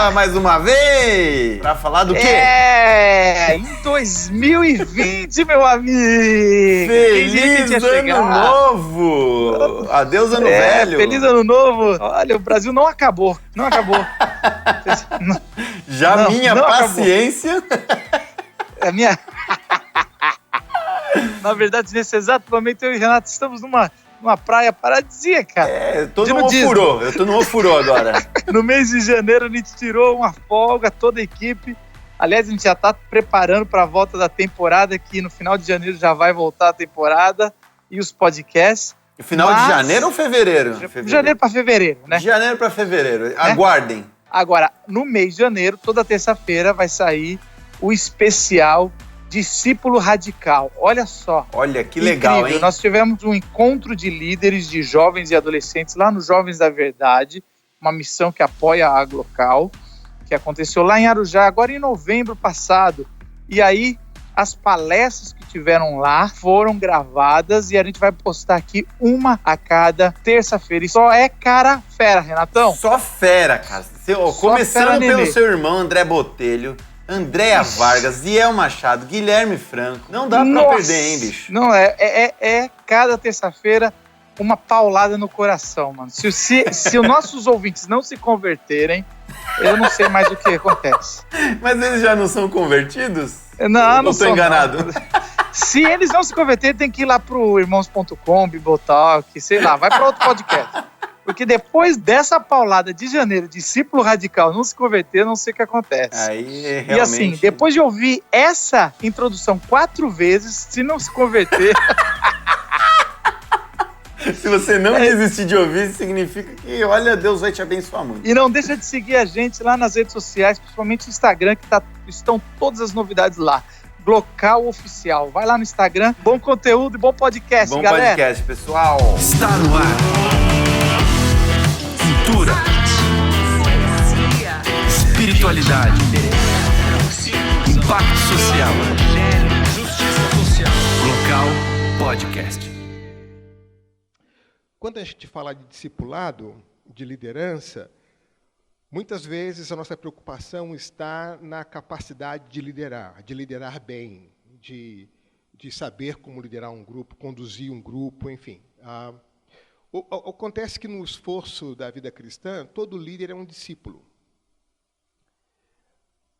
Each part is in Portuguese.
Opa, mais uma vez! Pra falar do quê? Em 2020, meu amigo! Feliz Ano Novo! Adeus, Ano Velho! Feliz Ano Novo! Olha, o Brasil não acabou, não acabou. Já não, minha não paciência... A minha... Na verdade, nesse exato momento, eu e o Renato estamos numa praia paradisíaca. Eu tô no ofurô agora. No mês de janeiro, a gente tirou uma folga, toda a equipe. Aliás, a gente já está preparando para a volta da temporada, que no final de janeiro já vai voltar a temporada e os podcasts. Final de janeiro ou fevereiro? Janeiro para fevereiro, né? De janeiro para fevereiro. Aguardem. Agora, no mês de janeiro, toda terça-feira, vai sair o especial Discípulo Radical. Olha só. Olha, que legal, incrível. hein? Nós tivemos um encontro de líderes de jovens e adolescentes lá no Jovens da Verdade, uma missão que apoia a Aglocal, que aconteceu lá em Arujá, agora em novembro passado. E aí, as palestras que tiveram lá foram gravadas e a gente vai postar aqui uma a cada terça-feira. E só é cara fera, Renatão. Só fera, cara. Começando pelo seu irmão, André Botelho, Andréa Vargas, Ziel Machado, Guilherme Franco. Não dá pra perder, hein, bicho? Não, é cada terça-feira uma paulada no coração, mano. Se os nossos ouvintes não se converterem, eu não sei mais o que acontece. Mas eles já não são convertidos? Não tô enganado. Não. Se eles não se converterem, tem que ir lá pro irmãos.com, Bibotalk, sei lá, vai pra outro podcast. Porque depois dessa paulada de janeiro, discípulo radical não se converter, não sei o que acontece. Aí, realmente... E assim, depois de ouvir essa introdução 4 vezes, se não se converter... Se você não desistir de ouvir, significa que, olha, Deus vai te abençoar muito. E não deixa de seguir a gente lá nas redes sociais, principalmente no Instagram, que estão todas as novidades lá. Glocal Oficial. Vai lá no Instagram. Bom conteúdo e bom podcast, galera. Bom podcast, pessoal. Está no ar. Cultura. Espiritualidade. Impacto social. Justiça social. Glocal Podcast. Quando a gente fala de discipulado, de liderança, muitas vezes a nossa preocupação está na capacidade de liderar bem, de saber como liderar um grupo, conduzir um grupo, enfim. Acontece que no esforço da vida cristã, todo líder é um discípulo.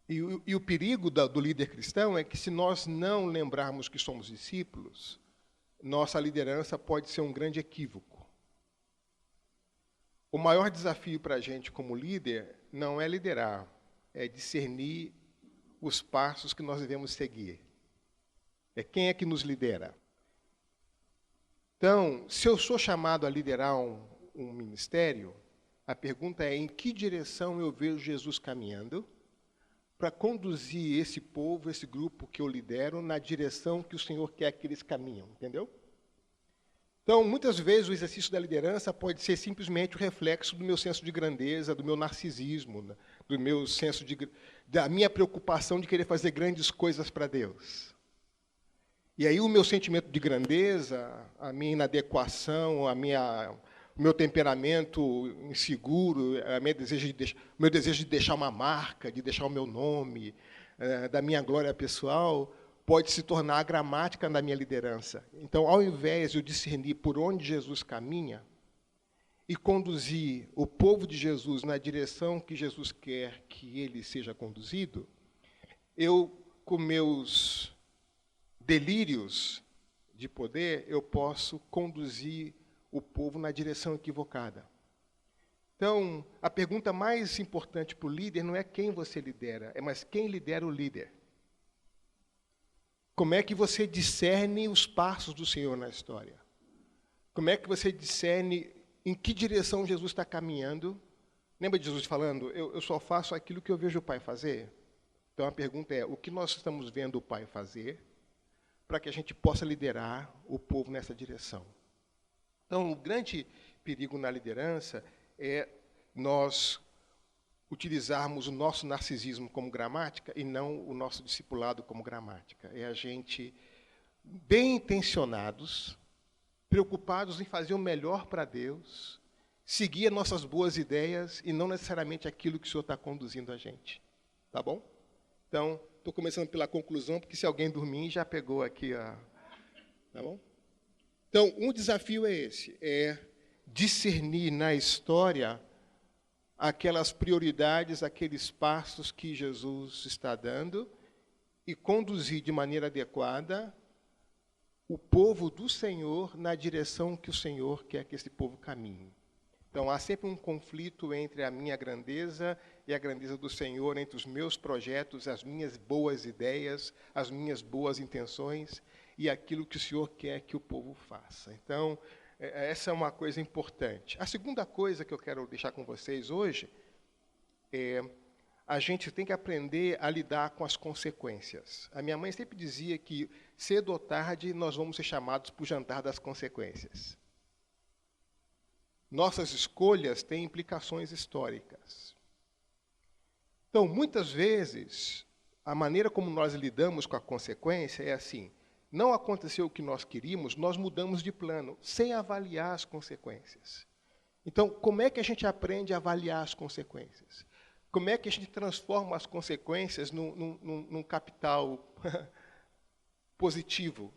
E o perigo do líder cristão é que, se nós não lembrarmos que somos discípulos, nossa liderança pode ser um grande equívoco. O maior desafio para a gente como líder não é liderar, é discernir os passos que nós devemos seguir. É quem é que nos lidera. Então, se eu sou chamado a liderar um ministério, a pergunta é: em que direção eu vejo Jesus caminhando para conduzir esse povo, esse grupo que eu lidero, na direção que o Senhor quer que eles caminhem, entendeu? Então, muitas vezes, o exercício da liderança pode ser simplesmente o reflexo do meu senso de grandeza, do meu narcisismo, do meu senso da minha preocupação de querer fazer grandes coisas para Deus. E aí o meu sentimento de grandeza, a minha inadequação, o meu temperamento inseguro, o meu desejo de deixar uma marca, de deixar o meu nome, da minha glória pessoal, pode se tornar a gramática da minha liderança. Então, ao invés de eu discernir por onde Jesus caminha e conduzir o povo de Jesus na direção que Jesus quer que ele seja conduzido, eu, com meus delírios de poder, eu posso conduzir o povo na direção equivocada. Então, a pergunta mais importante para o líder não é quem você lidera, mas quem lidera o líder. Como é que você discerne os passos do Senhor na história? Como é que você discerne em que direção Jesus está caminhando? Lembra de Jesus falando: eu só faço aquilo que eu vejo o Pai fazer? Então a pergunta é: o que nós estamos vendo o Pai fazer para que a gente possa liderar o povo nessa direção? Então, o grande perigo na liderança é nós utilizarmos o nosso narcisismo como gramática e não o nosso discipulado como gramática. É a gente bem intencionados, preocupados em fazer o melhor para Deus, seguir as nossas boas ideias e não necessariamente aquilo que o Senhor está conduzindo a gente. Tá bom? Então, estou começando pela conclusão, porque se alguém dormir, já pegou aqui a... Tá bom? Então, um desafio é esse, é discernir na história aquelas prioridades, aqueles passos que Jesus está dando e conduzir de maneira adequada o povo do Senhor na direção que o Senhor quer que esse povo caminhe. Então, há sempre um conflito entre a minha grandeza e a grandeza do Senhor, entre os meus projetos, as minhas boas ideias, as minhas boas intenções e aquilo que o Senhor quer que o povo faça. Então, essa é uma coisa importante. A segunda coisa que eu quero deixar com vocês hoje é a gente tem que aprender a lidar com as consequências. A minha mãe sempre dizia que cedo ou tarde nós vamos ser chamados para o jantar das consequências. Nossas escolhas têm implicações históricas. Então, muitas vezes, a maneira como nós lidamos com a consequência é assim: não aconteceu o que nós queríamos, nós mudamos de plano, sem avaliar as consequências. Então, como é que a gente aprende a avaliar as consequências? Como é que a gente transforma as consequências num capital positivo?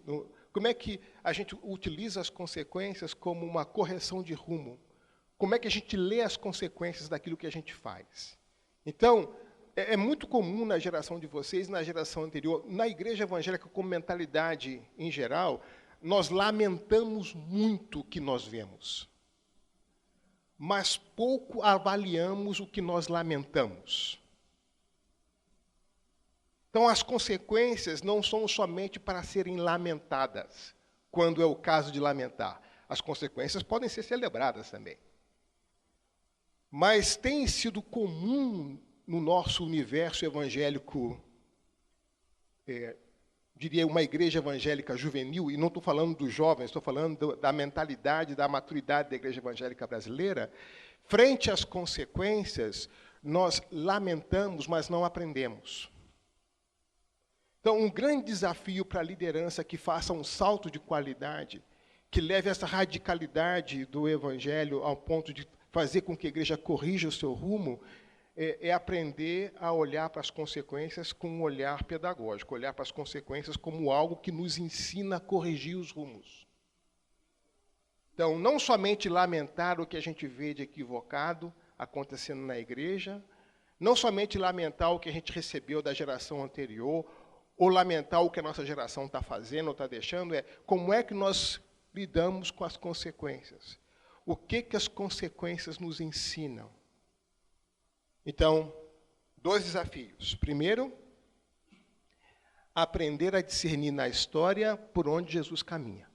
Como é que a gente utiliza as consequências como uma correção de rumo? Como é que a gente lê as consequências daquilo que a gente faz? Então, é muito comum na geração de vocês, na geração anterior, na igreja evangélica como mentalidade em geral, nós lamentamos muito o que nós vemos, mas pouco avaliamos o que nós lamentamos. Então, as consequências não são somente para serem lamentadas, quando é o caso de lamentar. As consequências podem ser celebradas também. Mas tem sido comum no nosso universo evangélico, diria uma igreja evangélica juvenil, e não estou falando dos jovens, estou falando da mentalidade, da maturidade da igreja evangélica brasileira, frente às consequências, nós lamentamos, mas não aprendemos. Então, um grande desafio para a liderança que faça um salto de qualidade, que leve essa radicalidade do evangelho ao ponto de fazer com que a igreja corrija o seu rumo, é aprender a olhar para as consequências com um olhar pedagógico, olhar para as consequências como algo que nos ensina a corrigir os rumos. Então, não somente lamentar o que a gente vê de equivocado acontecendo na igreja, não somente lamentar o que a gente recebeu da geração anterior, ou lamentar o que a nossa geração está fazendo ou está deixando, como é que nós lidamos com as consequências. O que as consequências nos ensinam? Então, 2 desafios. Primeiro, aprender a discernir na história por onde Jesus caminha.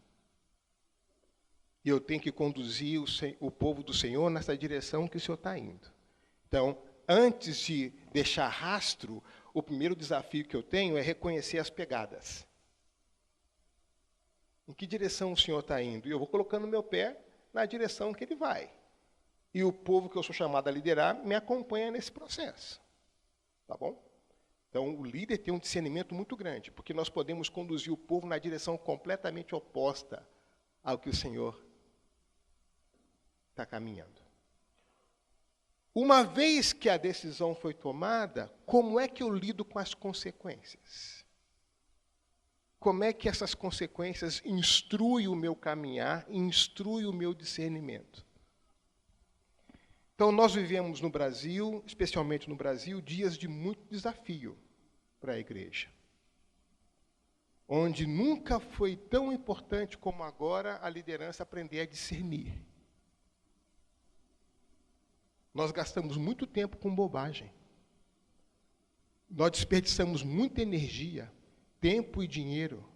E eu tenho que conduzir o povo do Senhor nessa direção que o Senhor está indo. Então, antes de deixar rastro, o primeiro desafio que eu tenho é reconhecer as pegadas. Em que direção o Senhor está indo? E eu vou colocando meu pé na direção que Ele vai. E o povo que eu sou chamado a liderar me acompanha nesse processo. Tá bom? Então, o líder tem um discernimento muito grande, porque nós podemos conduzir o povo na direção completamente oposta ao que o Senhor está caminhando. Uma vez que a decisão foi tomada, como é que eu lido com as consequências? Como é que essas consequências instruem o meu caminhar, instruem o meu discernimento? Então, nós vivemos no Brasil, especialmente no Brasil, dias de muito desafio para a igreja. Onde nunca foi tão importante como agora a liderança aprender a discernir. Nós gastamos muito tempo com bobagem. Nós desperdiçamos muita energia, tempo e dinheiro.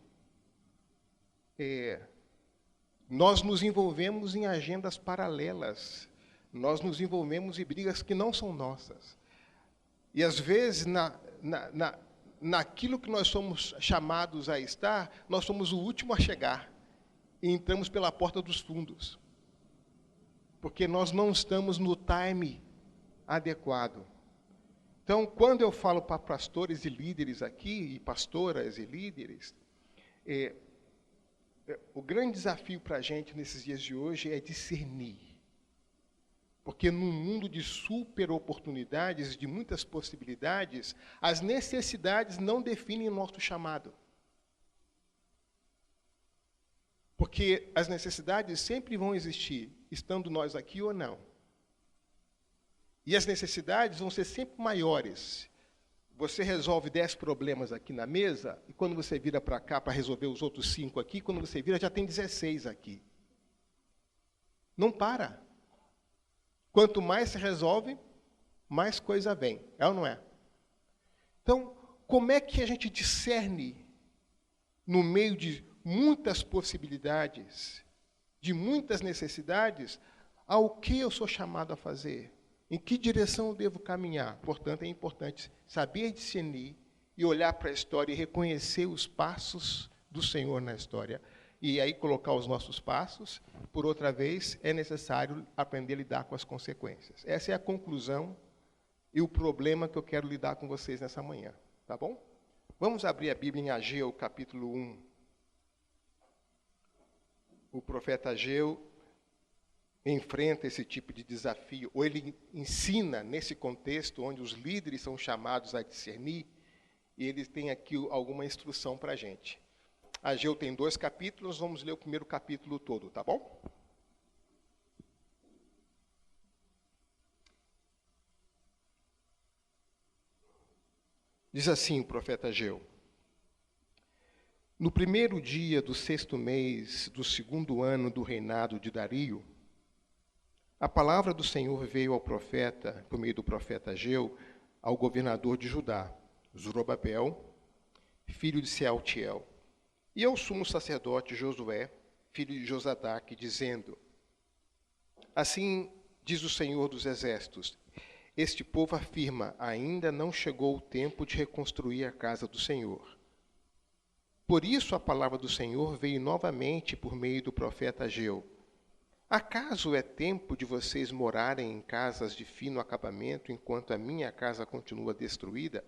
Nós nos envolvemos em agendas paralelas. Nós nos envolvemos em brigas que não são nossas. E, às vezes, naquilo que nós somos chamados a estar, nós somos o último a chegar. E entramos pela porta dos fundos. Porque nós não estamos no time adequado. Então, quando eu falo para pastores e líderes aqui, e pastoras e líderes, o grande desafio para a gente nesses dias de hoje é discernir. Porque num mundo de super oportunidades, de muitas possibilidades, as necessidades não definem nosso chamado. Porque as necessidades sempre vão existir, estando nós aqui ou não. E as necessidades vão ser sempre maiores. Você resolve 10 problemas aqui na mesa, e quando você vira para cá para resolver os outros 5 aqui, quando você vira já tem 16 aqui. Não para. Quanto mais se resolve, mais coisa vem. É ou não é? Então, como é que a gente discerne, no meio de muitas possibilidades, de muitas necessidades, ao que eu sou chamado a fazer? Em que direção eu devo caminhar? Portanto, é importante saber discernir e olhar para a história e reconhecer os passos do Senhor na história. E aí colocar os nossos passos. Por outra vez, é necessário aprender a lidar com as consequências. Essa é a conclusão e o problema que eu quero lidar com vocês nessa manhã. Tá bom? Vamos abrir a Bíblia em Ageu, capítulo 1. O profeta Ageu enfrenta esse tipo de desafio, ou ele ensina nesse contexto onde os líderes são chamados a discernir, e ele tem aqui alguma instrução para a gente. Ageu tem 2 capítulos, vamos ler o primeiro capítulo todo, tá bom? Diz assim o profeta Ageu: no primeiro dia do 6º mês do 2º ano do reinado de Dario, a palavra do Senhor veio ao profeta, por meio do profeta Ageu, ao governador de Judá, Zorobabel, filho de Sealtiel, e ao sumo sacerdote Josué, filho de Josadaque, dizendo: assim diz o Senhor dos Exércitos, este povo afirma, ainda não chegou o tempo de reconstruir a casa do Senhor. Por isso a palavra do Senhor veio novamente por meio do profeta Ageu. Acaso é tempo de vocês morarem em casas de fino acabamento, enquanto a minha casa continua destruída?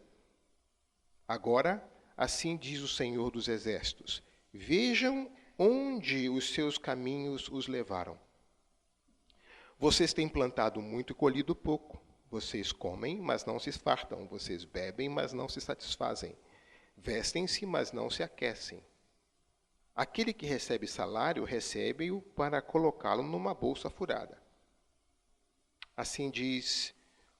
Agora, assim diz o Senhor dos Exércitos, vejam onde os seus caminhos os levaram. Vocês têm plantado muito e colhido pouco. Vocês comem, mas não se fartam. Vocês bebem, mas não se satisfazem. Vestem-se, mas não se aquecem. Aquele que recebe salário, recebe-o para colocá-lo numa bolsa furada. Assim diz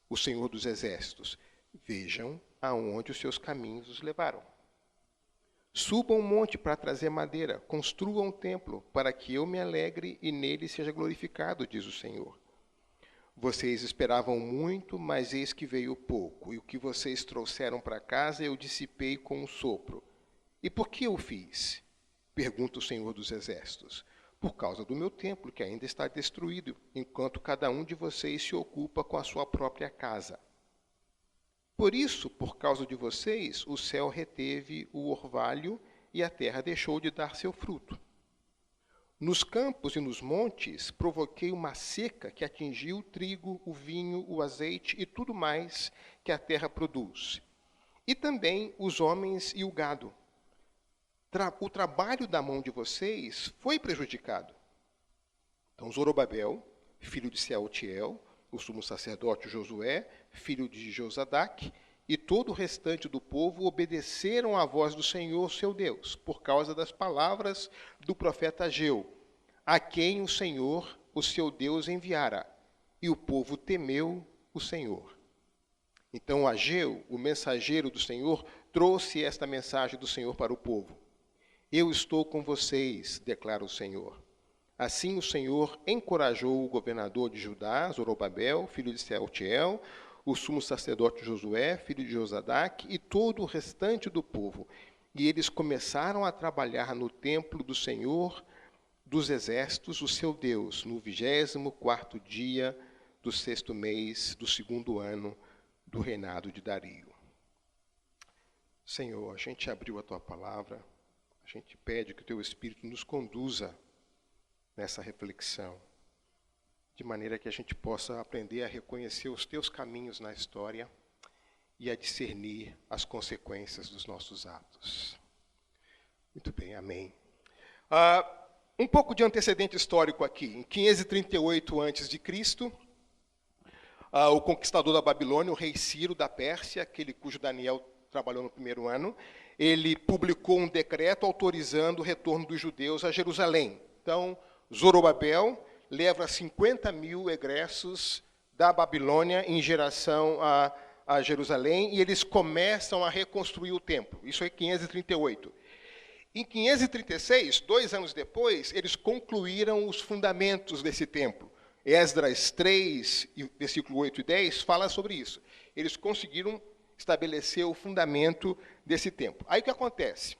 o Senhor dos Exércitos, vejam aonde os seus caminhos os levaram. Subam um monte para trazer madeira, construam um templo, para que eu me alegre e nele seja glorificado, diz o Senhor. Vocês esperavam muito, mas eis que veio pouco, e o que vocês trouxeram para casa eu dissipei com um sopro. E por que eu fiz? Pergunta o Senhor dos Exércitos. Por causa do meu templo, que ainda está destruído, enquanto cada um de vocês se ocupa com a sua própria casa. Por isso, por causa de vocês, o céu reteve o orvalho e a terra deixou de dar seu fruto. Nos campos e nos montes provoquei uma seca que atingiu o trigo, o vinho, o azeite e tudo mais que a terra produz. E também os homens e o gado. O trabalho da mão de vocês foi prejudicado. Então Zorobabel, filho de Sealtiel, o sumo sacerdote Josué, filho de Josadaque, e todo o restante do povo obedeceram à voz do Senhor, seu Deus, por causa das palavras do profeta Ageu, a quem o Senhor, o seu Deus, enviara. E o povo temeu o Senhor. Então Ageu, o mensageiro do Senhor, trouxe esta mensagem do Senhor para o povo. Eu estou com vocês, declara o Senhor. Assim o Senhor encorajou o governador de Judá, Zorobabel, filho de Sealtiel, o sumo sacerdote Josué, filho de Josadaque, e todo o restante do povo. E eles começaram a trabalhar no templo do Senhor dos Exércitos, o seu Deus, no 24º dia do 6º mês do 2º ano do reinado de Dario. Senhor, a gente abriu a Tua palavra, a gente pede que o Teu Espírito nos conduza nessa reflexão, de maneira que a gente possa aprender a reconhecer os Teus caminhos na história e a discernir as consequências dos nossos atos. Muito bem, amém. Um pouco de antecedente histórico aqui. Em 538 a.C., o conquistador da Babilônia, o rei Ciro da Pérsia, aquele cujo Daniel trabalhou no primeiro ano, ele publicou um decreto autorizando o retorno dos judeus a Jerusalém. Então, Zorobabel leva 50.000 egressos da Babilônia em direção a Jerusalém, e eles começam a reconstruir o templo. Isso é 538. Em 536, 2 anos depois, eles concluíram os fundamentos desse templo. Esdras 3, versículo 8 e 10, fala sobre isso. Eles conseguiram estabelecer o fundamento desse templo. Aí o que acontece?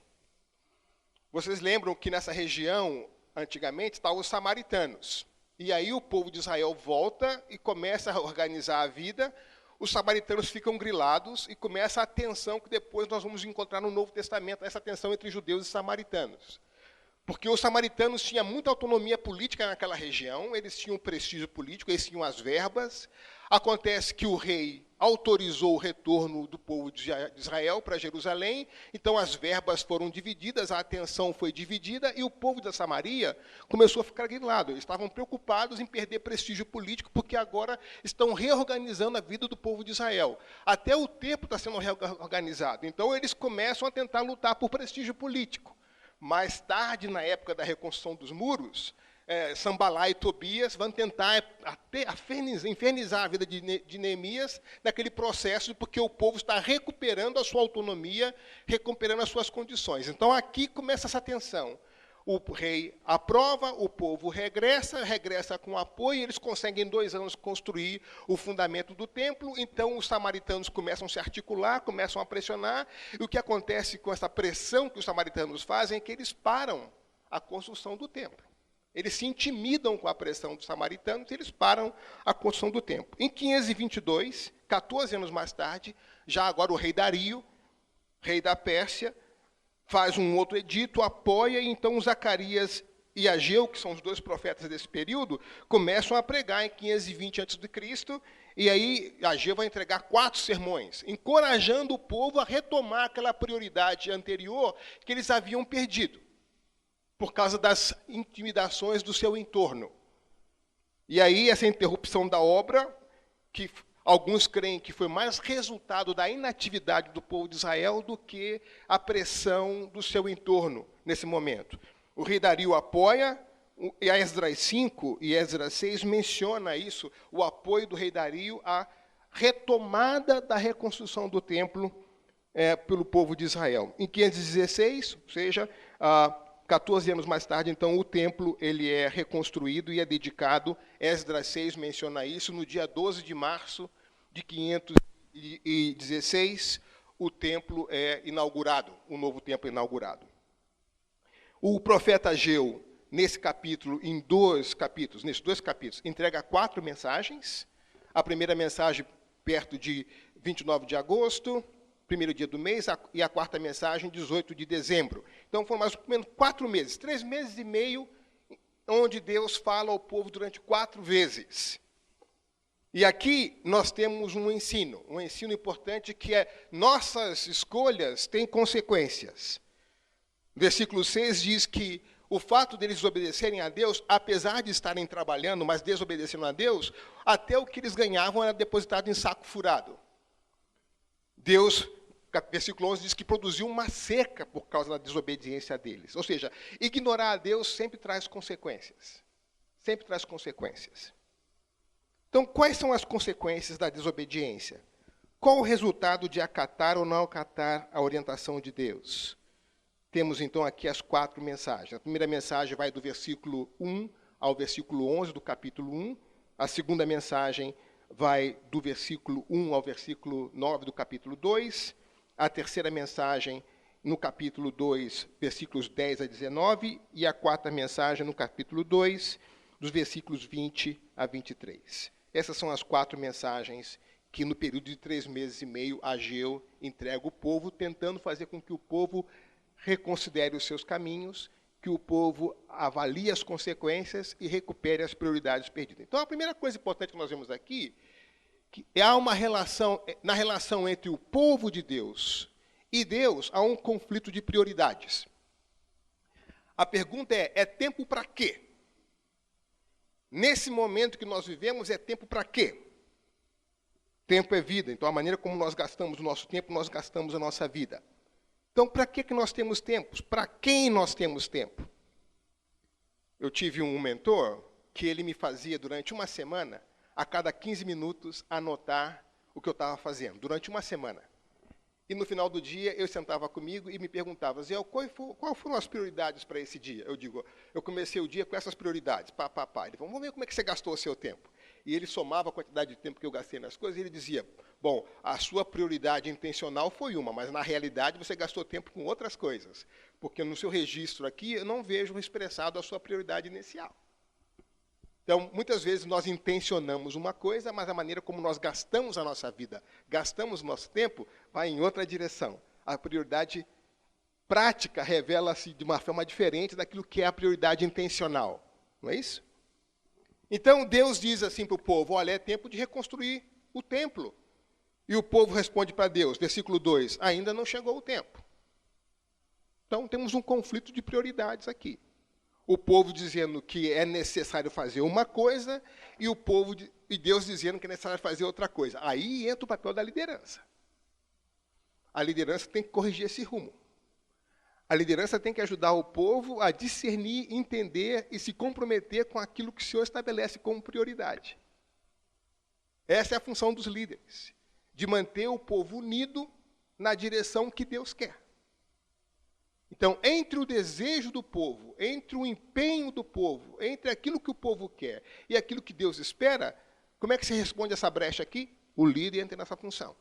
Vocês lembram que nessa região, antigamente, estavam os samaritanos. E aí o povo de Israel volta e começa a organizar a vida. Os samaritanos ficam grilados e começa a tensão que depois nós vamos encontrar no Novo Testamento, essa tensão entre judeus e samaritanos. Porque os samaritanos tinham muita autonomia política naquela região, eles tinham prestígio político, eles tinham as verbas. Acontece que o rei autorizou o retorno do povo de Israel para Jerusalém, então as verbas foram divididas, a atenção foi dividida, e o povo da Samaria começou a ficar grilado. Eles estavam preocupados em perder prestígio político, porque agora estão reorganizando a vida do povo de Israel. Até o templo está sendo reorganizado, então eles começam a tentar lutar por prestígio político. Mais tarde, na época da reconstrução dos muros, Sambalá e Tobias vão tentar infernizar a vida de Neemias naquele processo, porque o povo está recuperando a sua autonomia, recuperando as suas condições. Então, aqui começa essa tensão. O rei aprova, o povo regressa com apoio, e eles conseguem em 2 anos construir o fundamento do templo. Então, os samaritanos começam a se articular, começam a pressionar, e o que acontece com essa pressão que os samaritanos fazem é que eles param a construção do templo. Eles se intimidam com a pressão dos samaritanos e eles param a construção do templo. Em 522, 14 anos mais tarde, já agora o rei Dario, rei da Pérsia, faz um outro edito, apoia, e então Zacarias e Ageu, que são os 2 profetas desse período, começam a pregar em 520 a.C., e aí Ageu vai entregar 4 sermões, encorajando o povo a retomar aquela prioridade anterior que eles haviam perdido, por causa das intimidações do seu entorno. E aí essa interrupção da obra, que alguns creem que foi mais resultado da inatividade do povo de Israel do que a pressão do seu entorno nesse momento. O rei Dario apoia, e Esdras 5 e Esdras 6 menciona isso, o apoio do rei Dario à retomada da reconstrução do templo pelo povo de Israel. Em 516, ou seja, 14 anos mais tarde, então, o templo ele é reconstruído e é dedicado. Esdras 6 menciona isso. No dia 12 de março de 516, o templo é inaugurado, o novo templo é inaugurado. O profeta Ageu, nesses dois capítulos, entrega 4 mensagens. A primeira mensagem perto de 29 de agosto, primeiro dia do mês, e a 4ª mensagem, 18 de dezembro. Então, foram mais ou menos 4 meses, 3 meses e meio, onde Deus fala ao povo durante 4 vezes. E aqui nós temos um ensino importante, que é: nossas escolhas têm consequências. Versículo 6 diz que o fato deles desobedecerem a Deus, apesar de estarem trabalhando, mas desobedecendo a Deus, até o que eles ganhavam era depositado em saco furado. Deus, versículo 11, diz que produziu uma seca por causa da desobediência deles. Ou seja, ignorar a Deus sempre traz consequências. Sempre traz consequências. Então, quais são as consequências da desobediência? Qual o resultado de acatar ou não acatar a orientação de Deus? Temos, então, aqui as 4 mensagens. A primeira mensagem vai do versículo 1 ao versículo 11 do capítulo 1. A segunda mensagem vai do versículo 1 ao versículo 9 do capítulo 2. A terceira mensagem no capítulo 2, versículos 10 a 19. E a 4ª mensagem no capítulo 2, dos versículos 20 a 23. Essas são as 4 mensagens que, no período de 3 meses e meio, Ageu entrega ao povo, tentando fazer com que o povo reconsidere os seus caminhos, que o povo avalie as consequências e recupere as prioridades perdidas. Então, a primeira coisa importante que nós vemos aqui, que há uma relação, na relação entre o povo de Deus e Deus, há um conflito de prioridades. A pergunta é tempo para quê? Nesse momento que nós vivemos, é tempo para quê? Tempo é vida, então a maneira como nós gastamos o nosso tempo, nós gastamos a nossa vida. Então, para que nós temos tempo? Para quem nós temos tempo? Eu tive um mentor que ele me fazia, durante uma semana, a cada 15 minutos, anotar o que eu estava fazendo, durante uma semana. E no final do dia, eu sentava comigo e me perguntava, Zé, qual foram as prioridades para esse dia? Eu digo, eu comecei o dia com essas prioridades, Ele falou, vamos ver como é que você gastou o seu tempo. E ele somava a quantidade de tempo que eu gastei nas coisas e ele dizia, bom, a sua prioridade intencional foi uma, mas na realidade você gastou tempo com outras coisas. Porque no seu registro aqui, eu não vejo expressado a sua prioridade inicial. Então, muitas vezes nós intencionamos uma coisa, mas a maneira como nós gastamos a nossa vida, gastamos o nosso tempo, vai em outra direção. A prioridade prática revela-se de uma forma diferente daquilo que é a prioridade intencional. Não é isso? Então, Deus diz assim para o povo, olha, é tempo de reconstruir o templo. E o povo responde para Deus, versículo 2, ainda não chegou o tempo. Então, temos um conflito de prioridades aqui. O povo dizendo que é necessário fazer uma coisa e Deus dizendo que é necessário fazer outra coisa. Aí entra o papel da liderança. A liderança tem que corrigir esse rumo. A liderança tem que ajudar o povo a discernir, entender e se comprometer com aquilo que o Senhor estabelece como prioridade. Essa é a função dos líderes, de manter o povo unido na direção que Deus quer. Então, entre o desejo do povo, entre o empenho do povo, entre aquilo que o povo quer e aquilo que Deus espera, como é que se responde essa brecha aqui? O líder entra nessa função.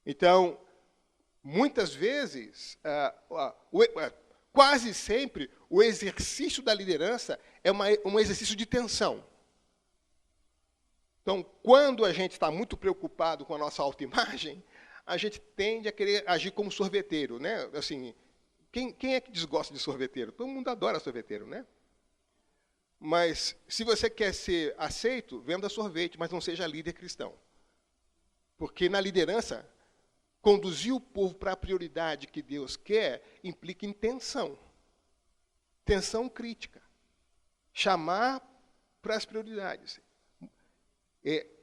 Então, muitas vezes, quase sempre, o exercício da liderança é um exercício de tensão. Então, quando a gente está muito preocupado com a nossa autoimagem, a gente tende a querer agir como sorveteiro, né? Assim, quem é que desgosta de sorveteiro? Todo mundo adora sorveteiro, né? Mas, se você quer ser aceito, venda sorvete, mas não seja líder cristão. Porque na liderança, conduzir o povo para a prioridade que Deus quer implica em tensão. Tensão crítica. Chamar para as prioridades.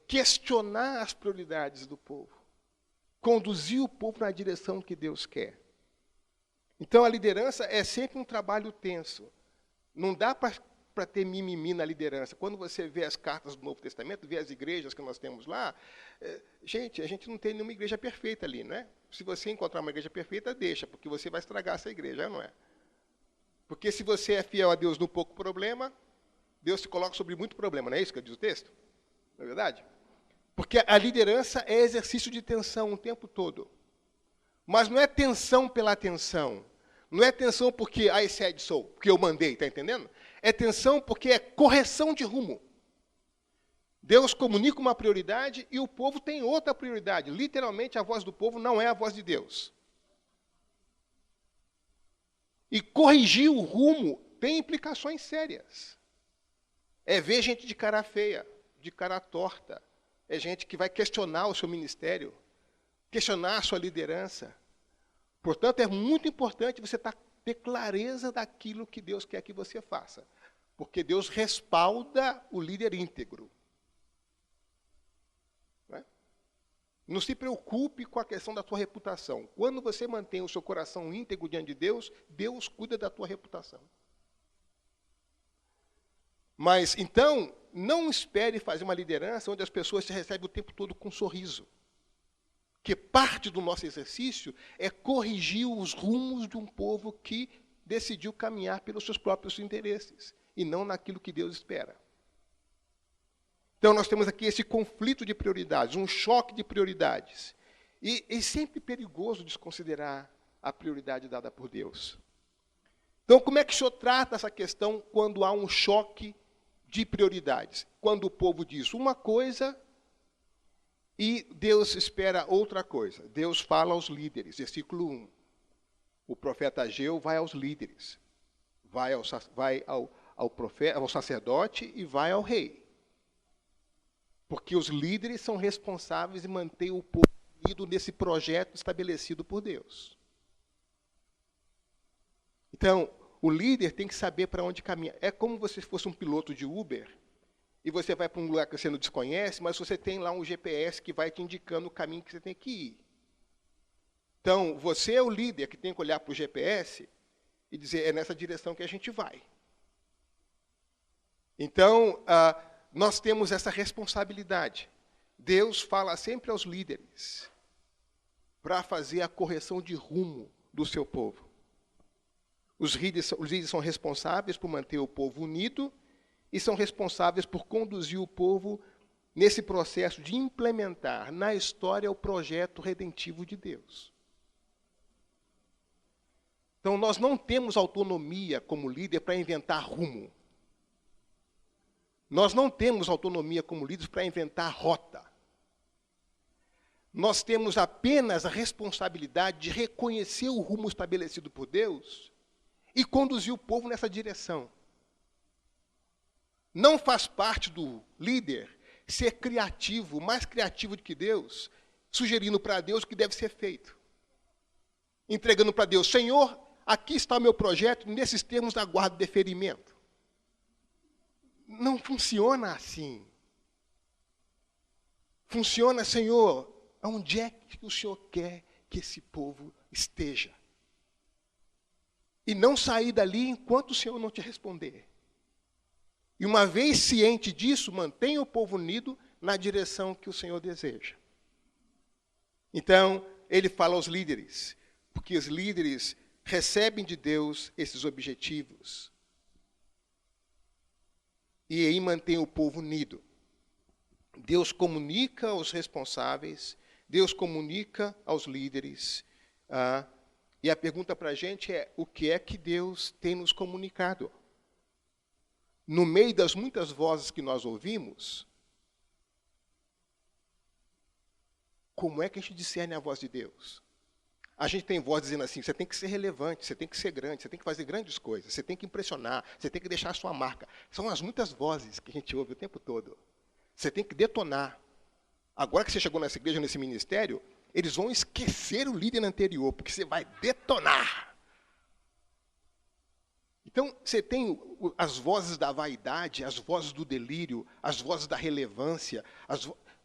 Questionar as prioridades do povo. Conduzir o povo na direção que Deus quer. Então, a liderança é sempre um trabalho tenso. Não dá para ter mimimi na liderança. Quando você vê as cartas do Novo Testamento, vê as igrejas que nós temos lá, gente, a gente não tem nenhuma igreja perfeita ali, não é? Se você encontrar uma igreja perfeita, deixa, porque você vai estragar essa igreja, não é? Porque se você é fiel a Deus no pouco problema, Deus te coloca sobre muito problema, não é isso que diz o texto? Não é verdade? Porque a liderança é exercício de tensão o tempo todo. Mas não é tensão pela tensão. Não é tensão porque I said so, porque eu mandei, está entendendo? É tensão porque é correção de rumo. Deus comunica uma prioridade e o povo tem outra prioridade. Literalmente, a voz do povo não é a voz de Deus. E corrigir o rumo tem implicações sérias. É ver gente de cara feia, de cara torta. É gente que vai questionar o seu ministério, questionar a sua liderança. Portanto, é muito importante você ter clareza daquilo que Deus quer que você faça. Porque Deus respalda o líder íntegro. Não se preocupe com a questão da tua reputação. Quando você mantém o seu coração íntegro diante de Deus, Deus cuida da tua reputação. Mas, então, não espere fazer uma liderança onde as pessoas te recebem o tempo todo com um sorriso. Que parte do nosso exercício é corrigir os rumos de um povo que decidiu caminhar pelos seus próprios interesses e não naquilo que Deus espera. Então, nós temos aqui esse conflito de prioridades, um choque de prioridades. E é sempre perigoso desconsiderar a prioridade dada por Deus. Então, como é que o senhor trata essa questão quando há um choque de prioridades? Quando o povo diz uma coisa e Deus espera outra coisa. Deus fala aos líderes, versículo 1. O profeta Ageu vai aos líderes, vai ao profeta, ao sacerdote e vai ao rei. Porque os líderes são responsáveis em manter o povo unido nesse projeto estabelecido por Deus. Então, o líder tem que saber para onde caminhar. É como se fosse um piloto de Uber e você vai para um lugar que você não desconhece, mas você tem lá um GPS que vai te indicando o caminho que você tem que ir. Então, você é o líder que tem que olhar para o GPS e dizer, é nessa direção que a gente vai. Então, nós temos essa responsabilidade. Deus fala sempre aos líderes para fazer a correção de rumo do seu povo. Os líderes são responsáveis por manter o povo unido e são responsáveis por conduzir o povo nesse processo de implementar na história o projeto redentivo de Deus. Então, nós não temos autonomia como líder para inventar rumo. Nós não temos autonomia como líderes para inventar rota. Nós temos apenas a responsabilidade de reconhecer o rumo estabelecido por Deus e conduzir o povo nessa direção. Não faz parte do líder ser criativo, mais criativo do que Deus, sugerindo para Deus o que deve ser feito. Entregando para Deus, Senhor, aqui está o meu projeto, nesses termos aguardo deferimento. Não funciona assim. Funciona, Senhor, onde é que o Senhor quer que esse povo esteja? E não sair dali enquanto o Senhor não te responder. E uma vez ciente disso, mantenha o povo unido na direção que o Senhor deseja. Então, ele fala aos líderes, porque os líderes recebem de Deus esses objetivos. E aí mantém o povo unido. Deus comunica aos responsáveis, Deus comunica aos líderes. E a pergunta para a gente é, o que é que Deus tem nos comunicado? No meio das muitas vozes que nós ouvimos, como é que a gente discerne a voz de Deus? A gente tem voz dizendo assim, você tem que ser relevante, você tem que ser grande, você tem que fazer grandes coisas, você tem que impressionar, você tem que deixar a sua marca. São as muitas vozes que a gente ouve o tempo todo. Você tem que detonar. Agora que você chegou nessa igreja, nesse ministério, eles vão esquecer o líder anterior, porque você vai detonar. Então, você tem as vozes da vaidade, as vozes do delírio, as vozes da relevância,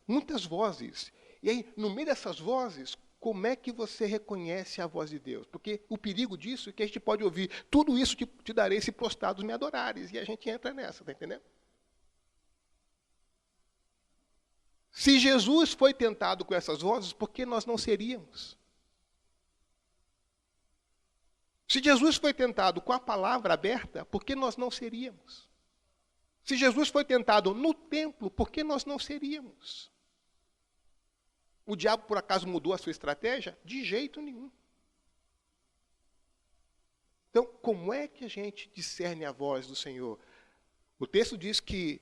muitas vozes. E aí, no meio dessas vozes, como é que você reconhece a voz de Deus? Porque o perigo disso é que a gente pode ouvir, tudo isso te darei se prostrados me adorares. E a gente entra nessa, está entendendo? Se Jesus foi tentado com essas vozes, por que nós não seríamos? Se Jesus foi tentado com a palavra aberta, por que nós não seríamos? Se Jesus foi tentado no templo, por que nós não seríamos? O diabo, por acaso, mudou a sua estratégia? De jeito nenhum. Então, como é que a gente discerne a voz do Senhor? O texto diz que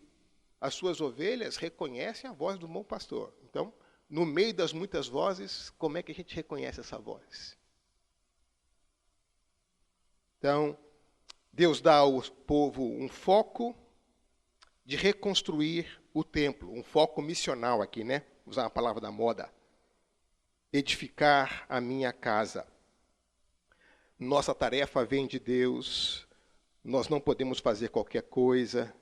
as suas ovelhas reconhecem a voz do bom pastor. Então, no meio das muitas vozes, como é que a gente reconhece essa voz? Então, Deus dá ao povo um foco de reconstruir o templo, um foco missional aqui, né? Usar a palavra da moda. Edificar a minha casa. Nossa tarefa vem de Deus, nós não podemos fazer qualquer coisa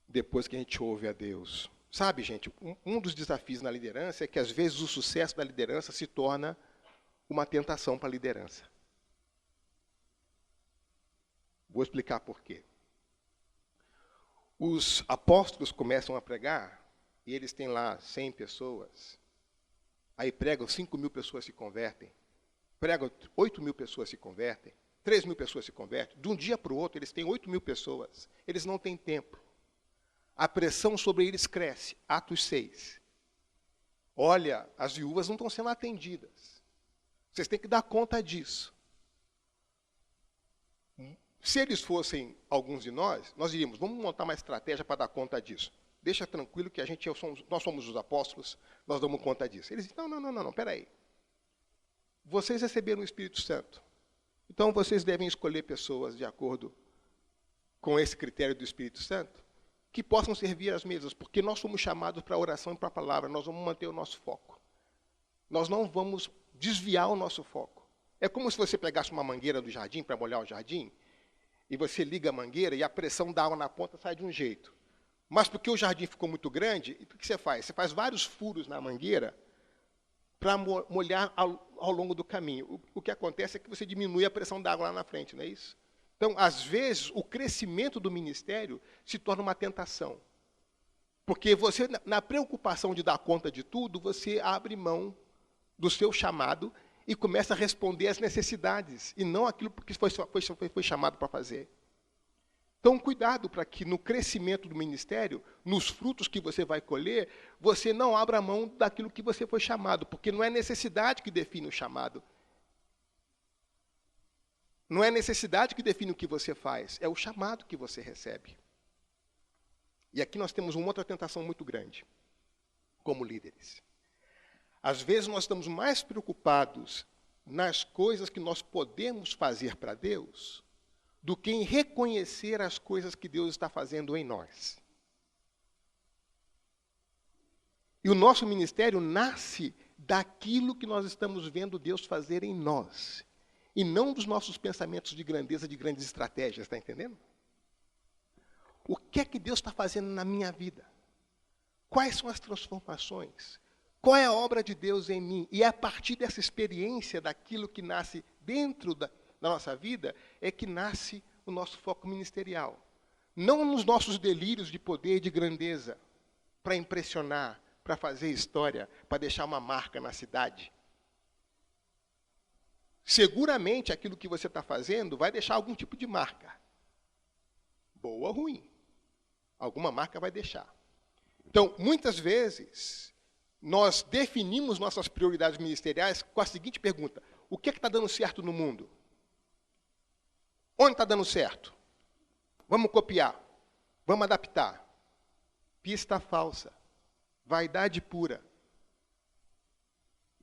depois que a gente ouve a Deus. Sabe, gente, um dos desafios na liderança é que às vezes o sucesso da liderança se torna uma tentação para a liderança. Vou explicar por quê. Os apóstolos começam a pregar e eles têm lá 100 pessoas. Aí pregam, 5.000 pessoas se convertem. Pregam, 8.000 pessoas se convertem. 3.000 pessoas se convertem. De um dia para o outro, eles têm 8.000 pessoas. Eles não têm templo. A pressão sobre eles cresce. Atos 6. Olha, as viúvas não estão sendo atendidas. Vocês têm que dar conta disso. Se eles fossem alguns de nós diríamos, vamos montar uma estratégia para dar conta disso. Deixa tranquilo que nós somos os apóstolos, nós damos conta disso. Eles dizem, não, peraí. Vocês receberam o Espírito Santo. Então vocês devem escolher pessoas de acordo com esse critério do Espírito Santo, que possam servir às mesas, porque nós somos chamados para a oração e para a palavra, nós vamos manter o nosso foco. Nós não vamos desviar o nosso foco. É como se você pegasse uma mangueira do jardim para molhar o jardim, e você liga a mangueira e a pressão da água na ponta sai de um jeito. Mas porque o jardim ficou muito grande, o que você faz? Você faz vários furos na mangueira para molhar ao longo do caminho. O que acontece é que você diminui a pressão da água lá na frente, não é isso? Então, às vezes, o crescimento do ministério se torna uma tentação. Porque você, na preocupação de dar conta de tudo, você abre mão do seu chamado e começa a responder às necessidades, e não aquilo que foi chamado para fazer. Então, cuidado para que no crescimento do ministério, nos frutos que você vai colher, você não abra mão daquilo que você foi chamado, porque não é necessidade que define o chamado. Não é necessidade que define o que você faz, é o chamado que você recebe. E aqui nós temos uma outra tentação muito grande, como líderes. Às vezes nós estamos mais preocupados nas coisas que nós podemos fazer para Deus do que em reconhecer as coisas que Deus está fazendo em nós. E o nosso ministério nasce daquilo que nós estamos vendo Deus fazer em nós, e não dos nossos pensamentos de grandeza, de grandes estratégias, está entendendo? O que é que Deus está fazendo na minha vida? Quais são as transformações? Qual é a obra de Deus em mim? E é a partir dessa experiência, daquilo que nasce dentro da nossa vida, é que nasce o nosso foco ministerial. Não nos nossos delírios de poder e de grandeza, para impressionar, para fazer história, para deixar uma marca na cidade. Seguramente aquilo que você está fazendo vai deixar algum tipo de marca. Boa ou ruim. Alguma marca vai deixar. Então, muitas vezes, nós definimos nossas prioridades ministeriais com a seguinte pergunta: o que é que está dando certo no mundo? Onde está dando certo? Vamos copiar. Vamos adaptar. Pista falsa. Vaidade pura.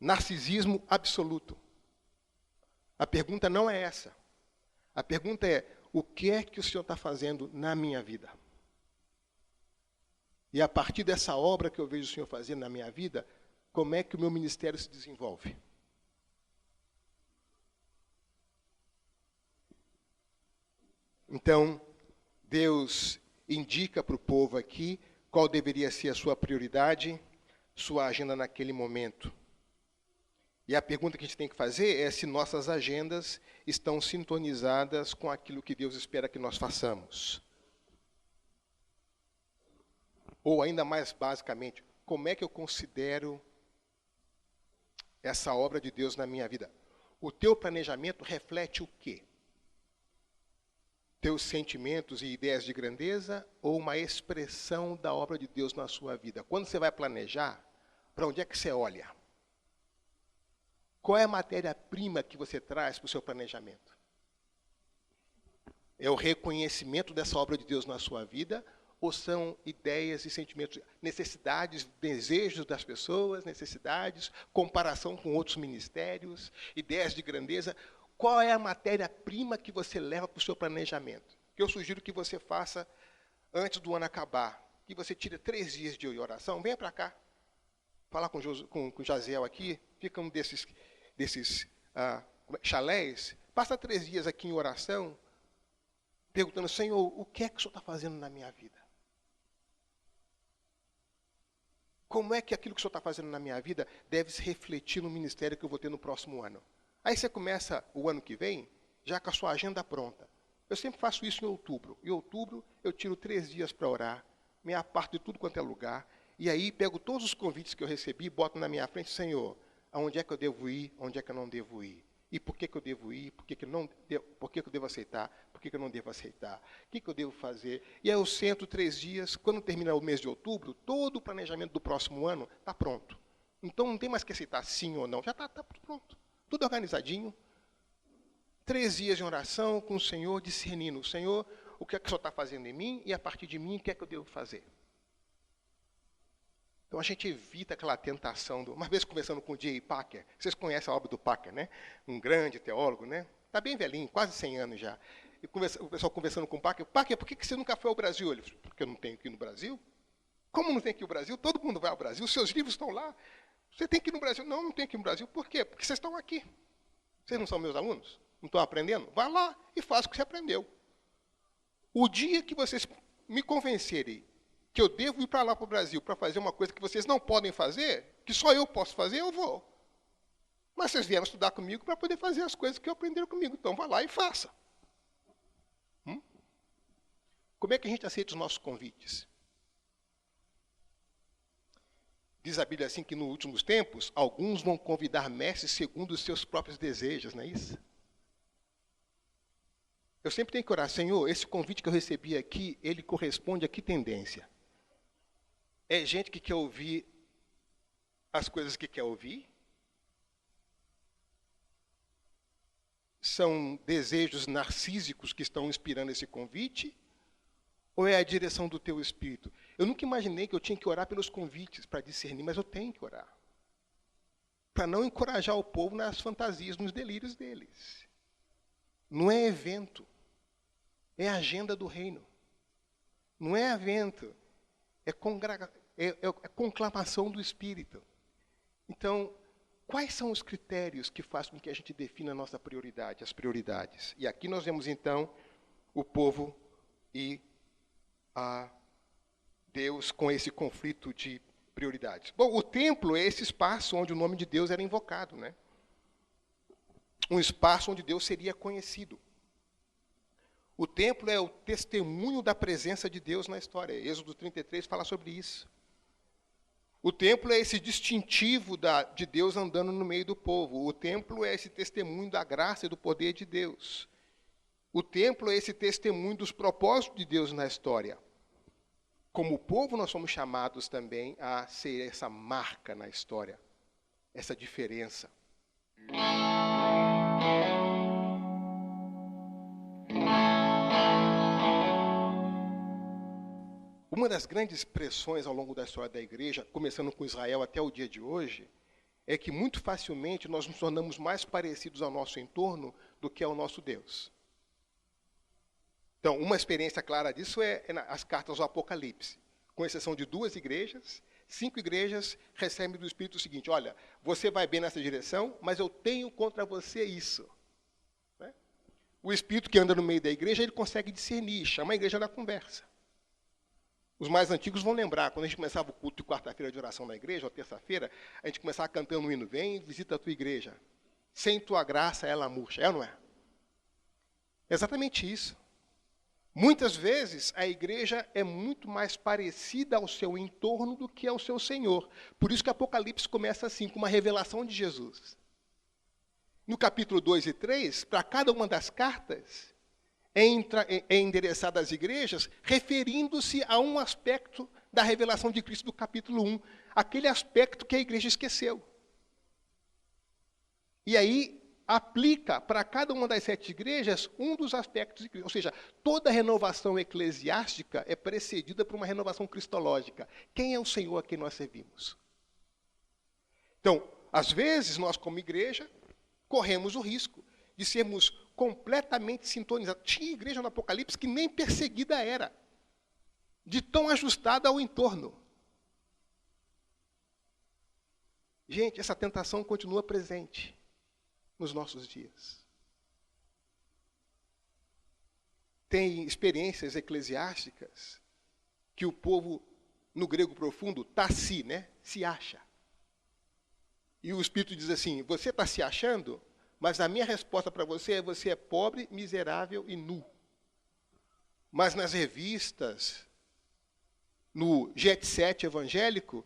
Narcisismo absoluto. A pergunta não é essa. A pergunta é: o que é que o Senhor está fazendo na minha vida? E a partir dessa obra que eu vejo o Senhor fazendo na minha vida, como é que o meu ministério se desenvolve? Então, Deus indica para o povo aqui qual deveria ser a sua prioridade, sua agenda naquele momento. E a pergunta que a gente tem que fazer é se nossas agendas estão sintonizadas com aquilo que Deus espera que nós façamos. Ou ainda mais basicamente, como é que eu considero essa obra de Deus na minha vida? O teu planejamento reflete o quê? Teus sentimentos e ideias de grandeza ou uma expressão da obra de Deus na sua vida? Quando você vai planejar, para onde é que você olha? Qual é a matéria-prima que você traz para o seu planejamento? É o reconhecimento dessa obra de Deus na sua vida, ou são ideias e sentimentos, necessidades, desejos das pessoas, necessidades, comparação com outros ministérios, ideias de grandeza? Qual é a matéria-prima que você leva para o seu planejamento? Que eu sugiro que você faça antes do ano acabar. Que você tire 3 dias de oração. Venha para cá. Falar com o Jaziel aqui. Fica um desses chalés. Passa 3 dias aqui em oração, perguntando: Senhor, o que é que o Senhor está fazendo na minha vida? Como é que aquilo que o Senhor está fazendo na minha vida deve se refletir no ministério que eu vou ter no próximo ano? Aí você começa o ano que vem já com a sua agenda pronta. Eu sempre faço isso em outubro. Em outubro eu tiro 3 dias para orar, me aparto de tudo quanto é lugar, e aí pego todos os convites que eu recebi, boto na minha frente: Senhor, aonde é que eu devo ir, onde é que eu não devo ir? E por que eu devo ir, por que eu devo aceitar, por que eu não devo aceitar? O que eu devo fazer? E aí eu sento 3 dias, quando termina o mês de outubro, todo o planejamento do próximo ano está pronto. Então não tem mais que aceitar sim ou não, já está pronto. Tudo organizadinho. 3 dias em oração com o Senhor, discernindo: Senhor, o que é que o Senhor está fazendo em mim, e a partir de mim, o que é que eu devo fazer? Então a gente evita aquela tentação. Uma vez conversando com o J. Packer, vocês conhecem a obra do Packer, né? Um grande teólogo, né? Está bem velhinho, quase 100 anos já. E o pessoal conversando com o Packer: Packer, por que você nunca foi ao Brasil? Ele falou: porque eu não tenho que ir no Brasil. Como não tem que ir ao Brasil? Todo mundo vai ao Brasil, os seus livros estão lá. Você tem que ir no Brasil. Não tem que ir no Brasil. Por quê? Porque vocês estão aqui. Vocês não são meus alunos? Não estão aprendendo? Vá lá e faça o que você aprendeu. O dia que vocês me convencerem que eu devo ir para lá para o Brasil para fazer uma coisa que vocês não podem fazer, que só eu posso fazer, eu vou. Mas vocês vieram estudar comigo para poder fazer as coisas que aprenderam comigo. Então vá lá e faça. Como é que a gente aceita os nossos convites? Diz a Bíblia assim que nos últimos tempos, alguns vão convidar mestres segundo os seus próprios desejos, não é isso? Eu sempre tenho que orar, Senhor, esse convite que eu recebi aqui, ele corresponde a que tendência? É gente que quer ouvir as coisas que quer ouvir? São desejos narcísicos que estão inspirando esse convite? Ou é a direção do teu espírito? Eu nunca imaginei que eu tinha que orar pelos convites para discernir, mas eu tenho que orar. Para não encorajar o povo nas fantasias, nos delírios deles. Não é evento. É a agenda do reino. Não é evento. É conclamação do Espírito. Então, quais são os critérios que fazem com que a gente defina a nossa prioridade, as prioridades? E aqui nós vemos, então, o povo e a Deus com esse conflito de prioridades. Bom, o templo é esse espaço onde o nome de Deus era invocado, né? Um espaço onde Deus seria conhecido. O templo é o testemunho da presença de Deus na história. Êxodo 33 fala sobre isso. O templo é esse distintivo de Deus andando no meio do povo. O templo é esse testemunho da graça e do poder de Deus. O templo é esse testemunho dos propósitos de Deus na história. Como povo, nós somos chamados também a ser essa marca na história, essa diferença. Uma das grandes pressões ao longo da história da igreja, começando com Israel até o dia de hoje, é que muito facilmente nós nos tornamos mais parecidos ao nosso entorno do que ao nosso Deus. Então, uma experiência clara disso é as cartas do Apocalipse. Com exceção de 2 igrejas, 5 igrejas recebem do Espírito o seguinte: olha, você vai bem nessa direção, mas eu tenho contra você isso. Né? O Espírito que anda no meio da igreja, ele consegue discernir, chama a igreja na conversa. Os mais antigos vão lembrar, quando a gente começava o culto de quarta-feira de oração na igreja, ou terça-feira, a gente começava cantando um hino: vem, visita a tua igreja. Sem tua graça ela murcha. É ou não é? É exatamente isso. Muitas vezes a igreja é muito mais parecida ao seu entorno do que ao seu Senhor. Por isso que Apocalipse começa assim, com uma revelação de Jesus. No capítulo 2 e 3, para cada uma das cartas, é endereçada às igrejas, referindo-se a um aspecto da revelação de Cristo do capítulo 1, aquele aspecto que a igreja esqueceu. E aí aplica para cada uma das 7 igrejas um dos aspectos de Cristo. Ou seja, toda renovação eclesiástica é precedida por uma renovação cristológica. Quem é o Senhor a quem nós servimos? Então, às vezes, nós como igreja, corremos o risco de sermos completamente sintonizados. Tinha igreja no Apocalipse que nem perseguida era, de tão ajustada ao entorno. Gente, essa tentação continua presente nos nossos dias. Tem experiências eclesiásticas que o povo, no grego profundo, tassi, né? Se acha. E o Espírito diz assim: você está se achando, mas a minha resposta para você é: você é pobre, miserável e nu. Mas nas revistas, no Jet Set evangélico,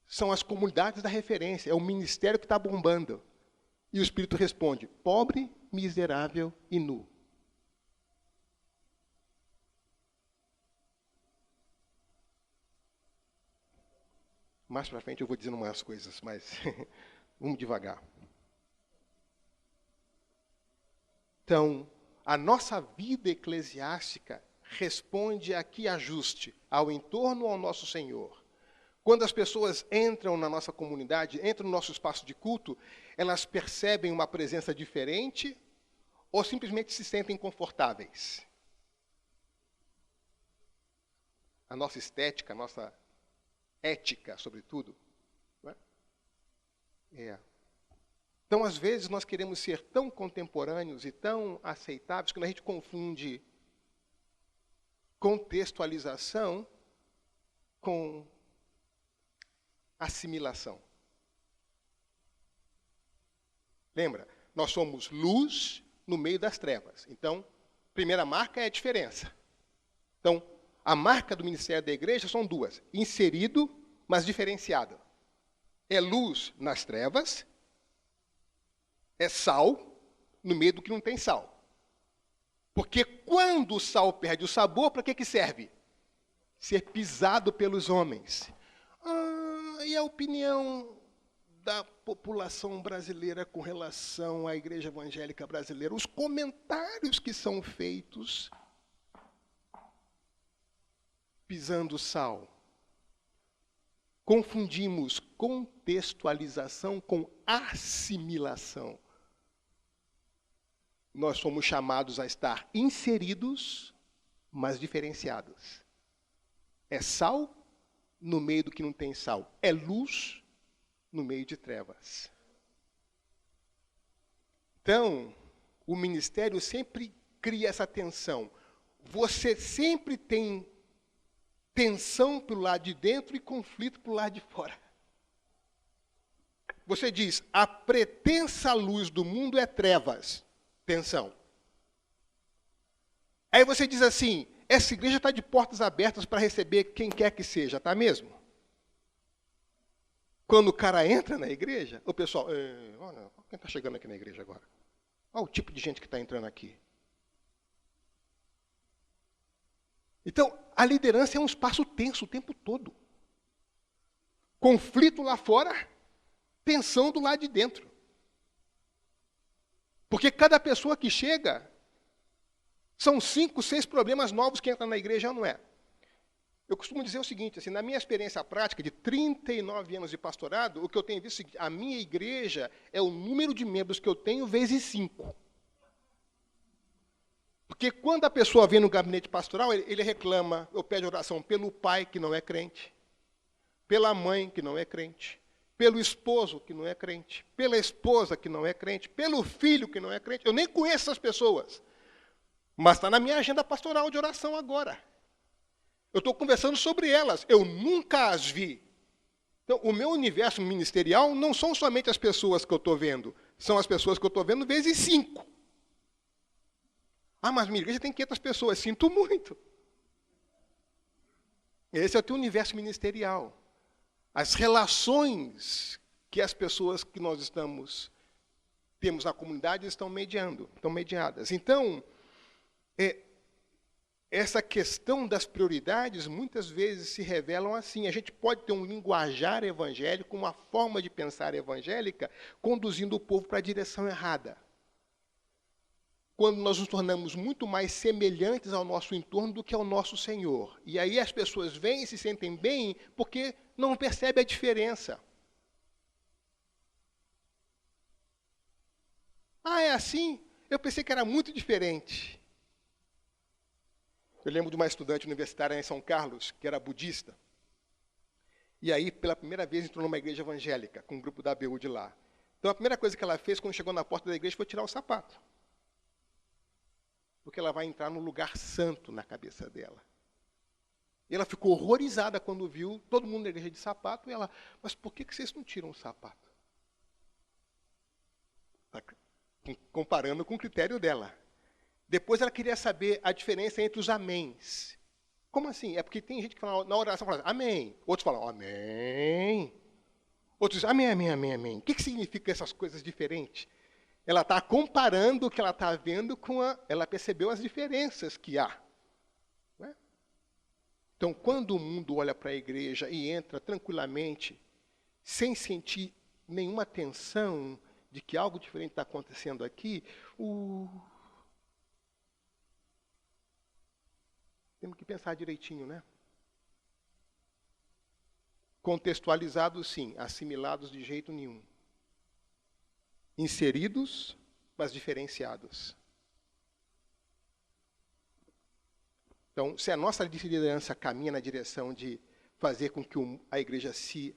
são as comunidades da referência, é o ministério que está bombando. E o Espírito responde: pobre, miserável e nu. Mais para frente eu vou dizendo umas coisas, mas vamos devagar. Então, a nossa vida eclesiástica responde a que ajuste? Ao entorno ou ao nosso Senhor? Quando as pessoas entram na nossa comunidade, entram no nosso espaço de culto, elas percebem uma presença diferente ou simplesmente se sentem confortáveis? A nossa estética, a nossa ética, sobretudo. Não é? Então, às vezes, nós queremos ser tão contemporâneos e tão aceitáveis que a gente confunde contextualização com assimilação. Lembra? Nós somos luz no meio das trevas. Então, primeira marca é a diferença. Então, a marca do ministério da igreja são duas. Inserido, mas diferenciado. É luz nas trevas, é sal no meio do que não tem sal. Porque quando o sal perde o sabor, para que serve? Ser pisado pelos homens. E a opinião da população brasileira com relação à igreja evangélica brasileira? Os comentários que são feitos pisando sal. Confundimos contextualização com assimilação. Nós somos chamados a estar inseridos, mas diferenciados. É sal no meio do que não tem sal. É luz no meio de trevas. Então, o ministério sempre cria essa tensão. Você sempre tem tensão para o lado de dentro e conflito para o lado de fora. Você diz, a pretensa luz do mundo é trevas. Tensão. Aí você diz assim, essa igreja está de portas abertas para receber quem quer que seja, tá mesmo? Quando o cara entra na igreja, o pessoal, olha, quem está chegando aqui na igreja agora? Olha o tipo de gente que está entrando aqui. Então, a liderança é um espaço tenso o tempo todo. Conflito lá fora, tensão do lado de dentro. Porque cada pessoa que chega, são 5, 6 problemas novos que entram na igreja, ou não é? Eu costumo dizer o seguinte, assim, na minha experiência prática de 39 anos de pastorado, o que eu tenho visto é o seguinte, a minha igreja é o número de membros que eu tenho vezes 5. Porque quando a pessoa vem no gabinete pastoral, ele reclama, eu peço oração pelo pai que não é crente, pela mãe que não é crente, pelo esposo que não é crente, pela esposa que não é crente, pelo filho que não é crente. Eu nem conheço essas pessoas, mas está na minha agenda pastoral de oração agora. Eu estou conversando sobre elas, eu nunca as vi. Então, o meu universo ministerial não são somente as pessoas que eu estou vendo, são as pessoas que eu estou vendo vezes 5. Mas minha igreja tem 500 pessoas. Sinto muito. Esse é o teu universo ministerial. As relações que as pessoas que nós temos na comunidade estão mediadas. Então, essa questão das prioridades muitas vezes se revelam assim. A gente pode ter um linguajar evangélico, uma forma de pensar evangélica, conduzindo o povo para a direção errada. Quando nós nos tornamos muito mais semelhantes ao nosso entorno do que ao nosso Senhor. E aí as pessoas vêm e se sentem bem porque não percebem a diferença. É assim? Eu pensei que era muito diferente. Eu lembro de uma estudante universitária em São Carlos, que era budista. E aí, pela primeira vez, entrou numa igreja evangélica, com um grupo da ABU de lá. Então, a primeira coisa que ela fez quando chegou na porta da igreja foi tirar o sapato. Porque ela vai entrar no lugar santo na cabeça dela. E ela ficou horrorizada quando viu todo mundo na igreja de sapato. E ela, mas por que vocês não tiram o sapato? Comparando com o critério dela. Depois ela queria saber a diferença entre os améns. Como assim? É porque tem gente que fala, na oração fala amém. Outros falam amém. Outros dizem amém, amém, amém, amém. O que significa essas coisas diferentes? Ela está comparando o que ela está vendo com ela percebeu as diferenças que há. Não é? Então, quando o mundo olha para a igreja e entra tranquilamente, sem sentir nenhuma tensão de que algo diferente está acontecendo aqui, temos que pensar direitinho, né? Contextualizados, sim. Assimilados de jeito nenhum. Inseridos, mas diferenciados. Então, se a nossa liderança caminha na direção de fazer com que a igreja se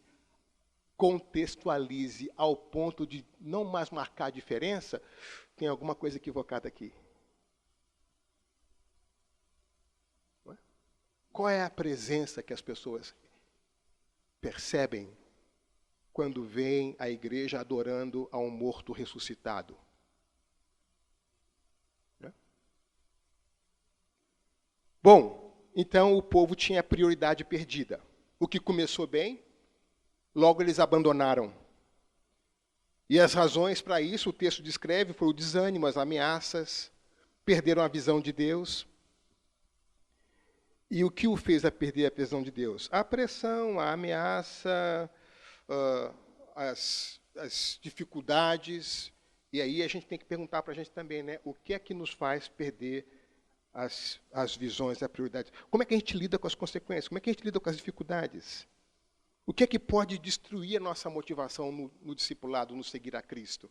contextualize ao ponto de não mais marcar a diferença, tem alguma coisa equivocada aqui. Não é? Qual é a presença que as pessoas percebem quando veem a igreja adorando a um morto ressuscitado? Bom, então o povo tinha prioridade perdida. O que começou bem, logo eles abandonaram. E as razões para isso, o texto descreve, foi o desânimo, as ameaças, perderam a visão de Deus. E o que o fez a perder a visão de Deus? A pressão, a ameaça, as dificuldades. E aí a gente tem que perguntar para a gente também, né? O que é que nos faz perder as visões, a prioridade? Como é que a gente lida com as consequências? Como é que a gente lida com as dificuldades? O que é que pode destruir a nossa motivação no discipulado, no seguir a Cristo?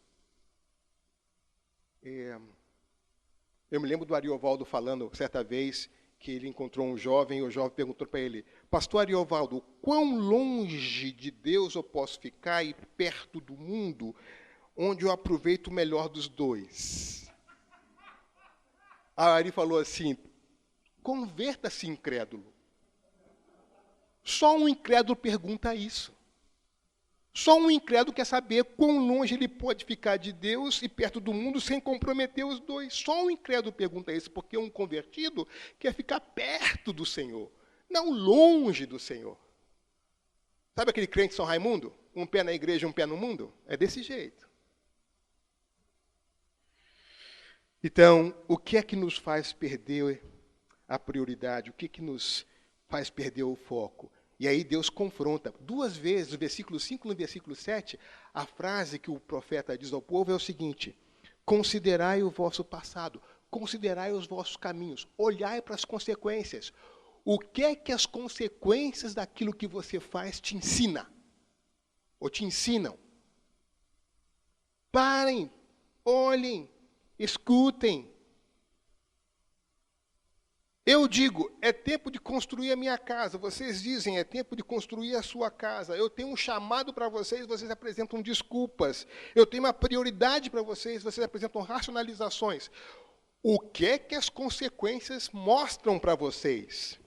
Eu me lembro do Ariovaldo falando, certa vez, que ele encontrou um jovem, e o jovem perguntou para ele: Pastor Ariovaldo, quão longe de Deus eu posso ficar e perto do mundo, onde eu aproveito o melhor dos dois? Aí Ari falou assim: converta-se, incrédulo. Só um incrédulo pergunta isso. Só um incrédulo quer saber quão longe ele pode ficar de Deus e perto do mundo sem comprometer os dois. Só um incrédulo pergunta isso, porque um convertido quer ficar perto do Senhor, não longe do Senhor. Sabe aquele crente São Raimundo? Um pé na igreja, um pé no mundo? É desse jeito. Então, o que é que nos faz perder a prioridade? O que é que nos faz perder o foco? E aí Deus confronta. 2 vezes, no versículo 5 e no versículo 7, a frase que o profeta diz ao povo é o seguinte: considerai o vosso passado, considerai os vossos caminhos, olhai para as consequências. O que é que as consequências daquilo que você faz te ensina? Ou te ensinam? Parem, olhem, escutem. Eu digo, é tempo de construir a minha casa. Vocês dizem, é tempo de construir a sua casa. Eu tenho um chamado para vocês, vocês apresentam desculpas. Eu tenho uma prioridade para vocês, vocês apresentam racionalizações. O que é que as consequências mostram para vocês?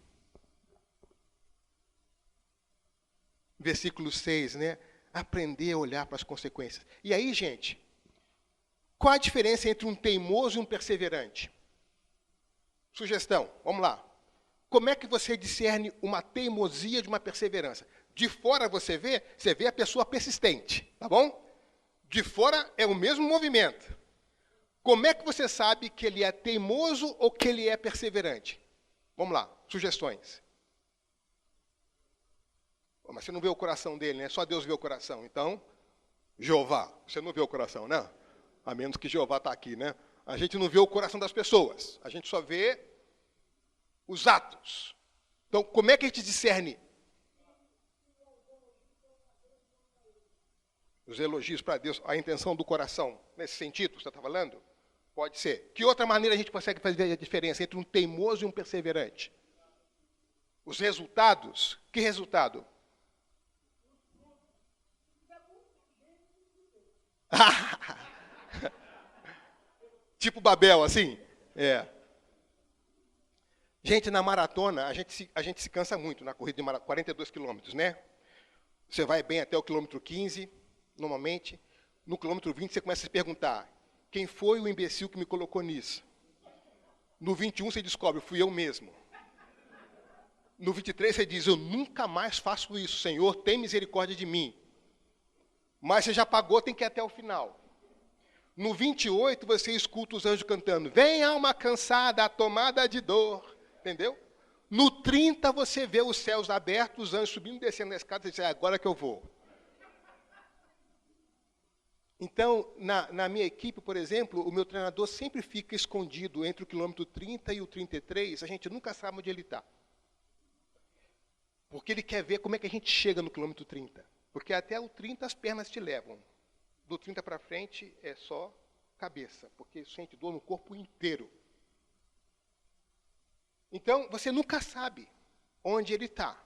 Versículo 6, né? Aprender a olhar para as consequências. E aí, gente, qual a diferença entre um teimoso e um perseverante? Sugestão, vamos lá. Como é que você discerne uma teimosia de uma perseverança? De fora você vê a pessoa persistente, tá bom? De fora é o mesmo movimento. Como é que você sabe que ele é teimoso ou que ele é perseverante? Vamos lá, sugestões. Mas você não vê o coração dele, né? Só Deus vê o coração. Então, Jeová, você não vê o coração, né? A menos que Jeová está aqui, né? A gente não vê o coração das pessoas. A gente só vê os atos. Então, como é que a gente discerne? Os elogios para Deus, a intenção do coração. Nesse sentido, você está falando? Pode ser. Que outra maneira a gente consegue fazer a diferença entre um teimoso e um perseverante? Os resultados. Que resultado? Tipo Babel, assim? É. Gente, na maratona, a gente se cansa muito na corrida de maratona, 42 quilômetros, né? Você vai bem até o quilômetro 15, normalmente. No quilômetro 20, você começa a se perguntar: quem foi o imbecil que me colocou nisso? No 21, você descobre: fui eu mesmo. No 23, você diz: eu nunca mais faço isso, Senhor, tem misericórdia de mim. Mas você já pagou, tem que ir até o final. No 28, você escuta os anjos cantando: vem alma cansada, tomada de dor. Entendeu? No 30, você vê os céus abertos, os anjos subindo e descendo na escada, e diz: é agora que eu vou. Então, na minha equipe, por exemplo, o meu treinador sempre fica escondido entre o quilômetro 30 e o 33, a gente nunca sabe onde ele está. Porque ele quer ver como é que a gente chega no quilômetro 30. Porque até o 30 as pernas te levam. Do 30 para frente é só cabeça, porque sente dor no corpo inteiro. Então, você nunca sabe onde ele está.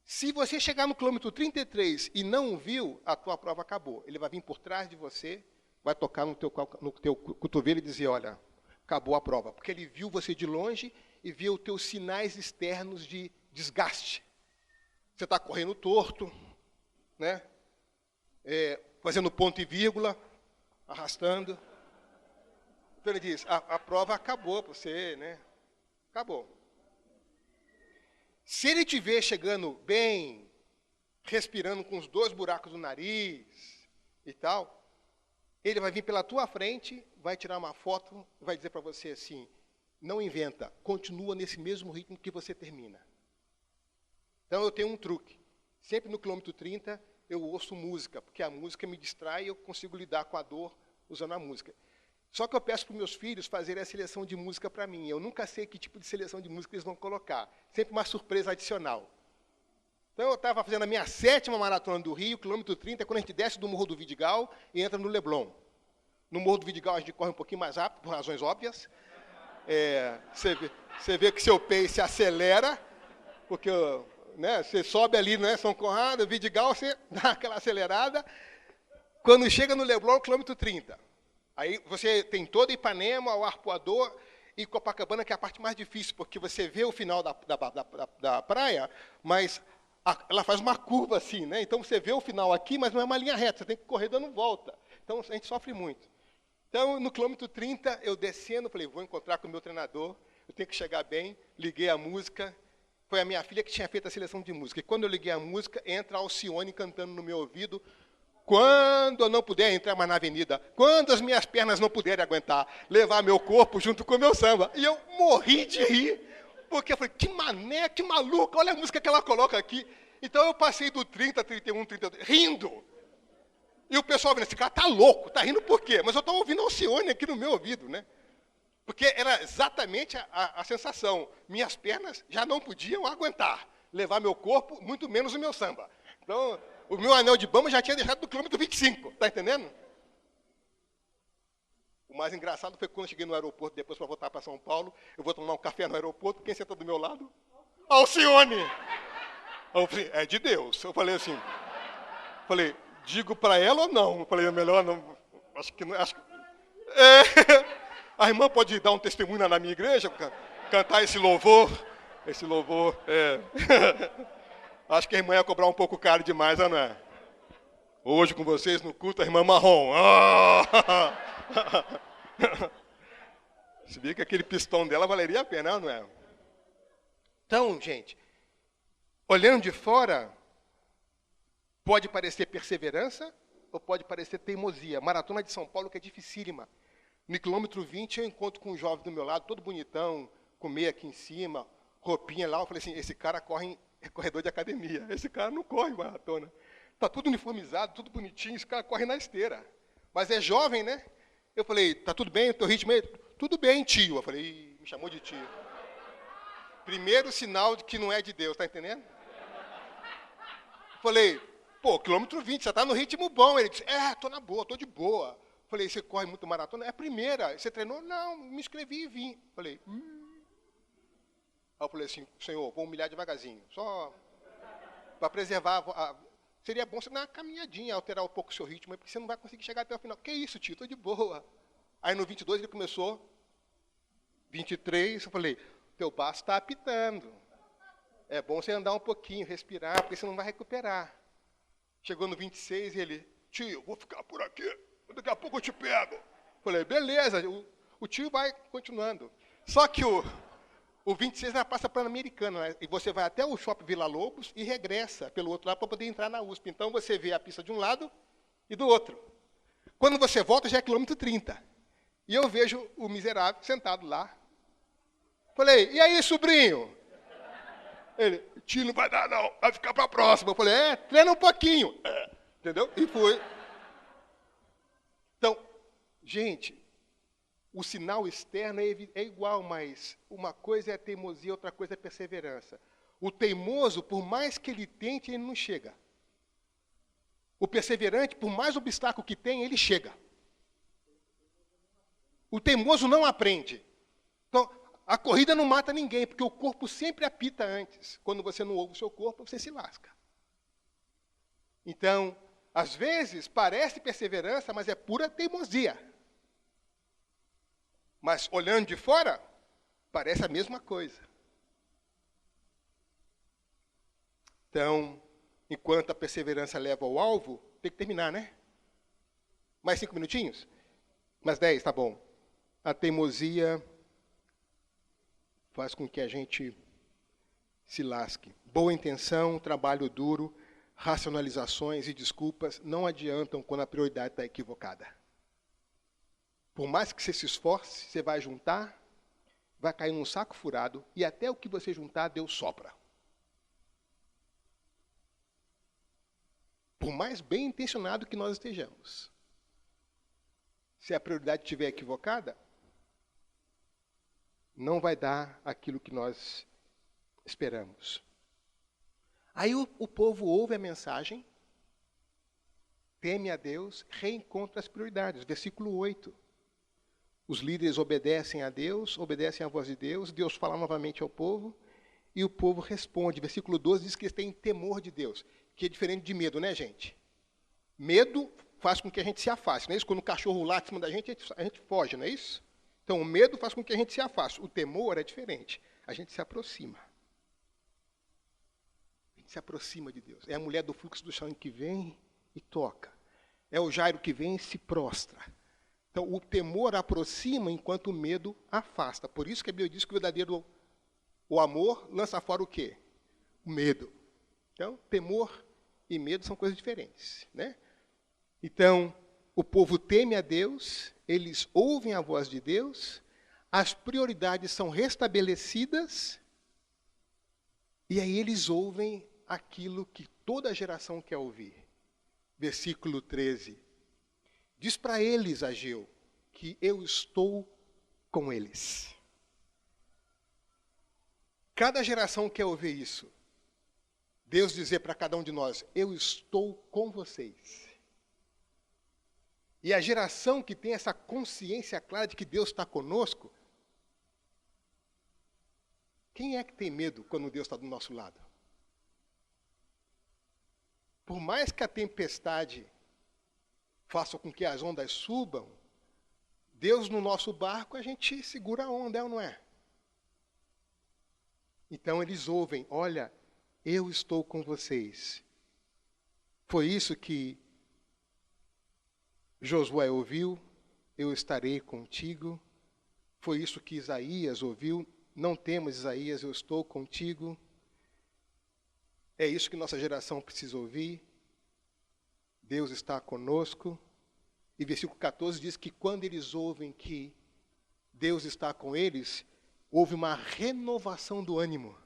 Se você chegar no quilômetro 33 e não o viu, a tua prova acabou. Ele vai vir por trás de você, vai tocar no teu cotovelo e dizer: olha, acabou a prova. Porque ele viu você de longe e ver os teus sinais externos de desgaste. Você está correndo torto, né? Fazendo ponto e vírgula, arrastando. Então ele diz, a prova acabou para você, né? Acabou. Se ele te ver chegando bem, respirando com os 2 buracos do nariz e tal, ele vai vir pela tua frente, vai tirar uma foto, vai dizer para você assim, não inventa, continua nesse mesmo ritmo que você termina. Então eu tenho um truque. Sempre no quilômetro 30 eu ouço música, porque a música me distrai e eu consigo lidar com a dor usando a música. Só que eu peço para os meus filhos fazerem a seleção de música para mim. Eu nunca sei que tipo de seleção de música eles vão colocar. Sempre uma surpresa adicional. Então eu estava fazendo a minha 7ª maratona do Rio, quilômetro 30, quando a gente desce do Morro do Vidigal e entra no Leblon. No Morro do Vidigal a gente corre um pouquinho mais rápido, por razões óbvias. Você vê que seu pace acelera, porque né, você sobe ali, né, São Conrado, Vidigal, você dá aquela acelerada. Quando chega no Leblon, quilômetro 30. Aí você tem toda Ipanema, o Arpoador e Copacabana, que é a parte mais difícil, porque você vê o final da praia, mas ela faz uma curva assim, né? Então você vê o final aqui, mas não é uma linha reta, você tem que correr dando volta. Então a gente sofre muito. Então, no quilômetro 30, eu descendo, falei, vou encontrar com o meu treinador, eu tenho que chegar bem, liguei a música. Foi a minha filha que tinha feito a seleção de música. E quando eu liguei a música, entra a Alcione cantando no meu ouvido, quando eu não puder entrar mais na avenida, quando as minhas pernas não puderem aguentar, levar meu corpo junto com o meu samba. E eu morri de rir, porque eu falei, que mané, que maluca, olha a música que ela coloca aqui. Então eu passei do 30, 31, 32, rindo. E o pessoal vendo, esse cara tá louco, tá rindo por quê? Mas eu estou ouvindo a Alcione aqui no meu ouvido, né? Porque era exatamente a sensação. Minhas pernas já não podiam aguentar, levar meu corpo, muito menos o meu samba. Então, o meu anel de bamba já tinha deixado do quilômetro 25, tá entendendo? O mais engraçado foi quando eu cheguei no aeroporto, depois para voltar para São Paulo, eu vou tomar um café no aeroporto, quem senta do meu lado? Alcione! Eu falei, é de Deus. Eu falei assim, digo para ela ou não? Eu falei, melhor não, acho que não, a irmã pode dar um testemunho na minha igreja, cantar esse louvor, Acho que a irmã ia cobrar um pouco caro demais, não é? Hoje com vocês no culto, a irmã Marrom. Se vê que aquele pistão dela valeria a pena, não é? Então, gente, olhando de fora, pode parecer perseverança ou pode parecer teimosia. Maratona de São Paulo que é dificílima. No quilômetro 20 eu encontro com um jovem do meu lado, todo bonitão, com meia aqui em cima, roupinha lá. Eu falei assim, esse cara corre em corredor de academia. Esse cara não corre maratona. Está tudo uniformizado, tudo bonitinho, esse cara corre na esteira. Mas é jovem, né? Eu falei, tá tudo bem, o teu ritmo é... Tudo bem, tio. Eu falei, me chamou de tio. Primeiro sinal de que não é de Deus, tá entendendo? Eu falei, quilômetro 20, você tá no ritmo bom. Ele disse, tô na boa, tô de boa. Eu falei, você corre muito maratona? É a primeira. Você treinou? Não, me inscrevi e vim. Eu falei, Aí eu falei assim, Senhor, vou humilhar devagarzinho, só para preservar. Seria bom você dar uma caminhadinha, alterar um pouco o seu ritmo, porque você não vai conseguir chegar até o final. Que isso, tio, estou de boa. Aí no 22 ele começou, 23, eu falei, teu baço está apitando. É bom você andar um pouquinho, respirar, porque você não vai recuperar. Chegou no 26 e ele, tio, vou ficar por aqui, daqui a pouco eu te pego. Eu falei, beleza, o tio vai continuando. Só que o 26 é a Praça Pan-Americana, né? E você vai até o Shopping Vila Lobos e regressa pelo outro lado para poder entrar na USP. Então você vê a pista de um lado e do outro. Quando você volta já é quilômetro 30. E eu vejo o miserável sentado lá. Falei, e aí, sobrinho? Ele, tio, não vai dar não, vai ficar para a próxima. Eu falei, treina um pouquinho. Entendeu? E fui. Então, gente, o sinal externo é igual, mas uma coisa é teimosia, outra coisa é perseverança. O teimoso, por mais que ele tente, ele não chega. O perseverante, por mais obstáculo que tem, ele chega. O teimoso não aprende. Então, a corrida não mata ninguém, porque o corpo sempre apita antes. Quando você não ouve o seu corpo, você se lasca. Então, às vezes, parece perseverança, mas é pura teimosia. Mas, olhando de fora, Parece a mesma coisa. Então, enquanto a perseverança leva ao alvo, tem que terminar, né? Mais 5 minutinhos? Mais 10, tá bom. A teimosia faz com que a gente se lasque. Boa intenção, trabalho duro, racionalizações e desculpas não adiantam quando a prioridade está equivocada. Por mais que você se esforce, você vai juntar, vai cair num saco furado e até o que você juntar, Deus sopra. Por mais bem intencionado que nós estejamos. Se a prioridade estiver equivocada, não vai dar aquilo que nós esperamos. Aí o povo ouve a mensagem, teme a Deus, reencontra as prioridades. Versículo 8. Os líderes obedecem a Deus, obedecem à voz de Deus, Deus fala novamente ao povo, e o povo responde. Versículo 12 diz que eles têm temor de Deus, que é diferente de medo, né, gente? Medo faz com que a gente se afaste, não é isso? Quando o cachorro late em cima da gente, a gente foge, não é isso? Então, o medo faz com que a gente se afaste. O temor é diferente. A gente se aproxima. A gente se aproxima de Deus. É a mulher do fluxo do sangue que vem e toca. É o Jairo que vem e se prostra. Então, o temor aproxima enquanto o medo afasta. Por isso que a Bíblia diz que o amor lança fora o quê? O medo. Então, temor e medo são coisas diferentes, né? Então, o povo teme a Deus, eles ouvem a voz de Deus, as prioridades são restabelecidas, e aí eles ouvem aquilo que toda geração quer ouvir. Versículo 13. Diz para eles, Ageu, que eu estou com eles. Cada geração quer ouvir isso. Deus dizer para cada um de nós, eu estou com vocês. E a geração que tem essa consciência clara de que Deus está conosco, quem é que tem medo quando Deus está do nosso lado? Por mais que a tempestade faça com que as ondas subam, Deus no nosso barco, a gente segura a onda, é ou não é? Então eles ouvem, olha, eu estou com vocês. Foi isso que Josué ouviu, eu estarei contigo. Foi isso que Isaías ouviu, não temas, Isaías, eu estou contigo. É isso que nossa geração precisa ouvir. Deus está conosco. E versículo 14 diz que quando eles ouvem que Deus está com eles, houve uma renovação do ânimo.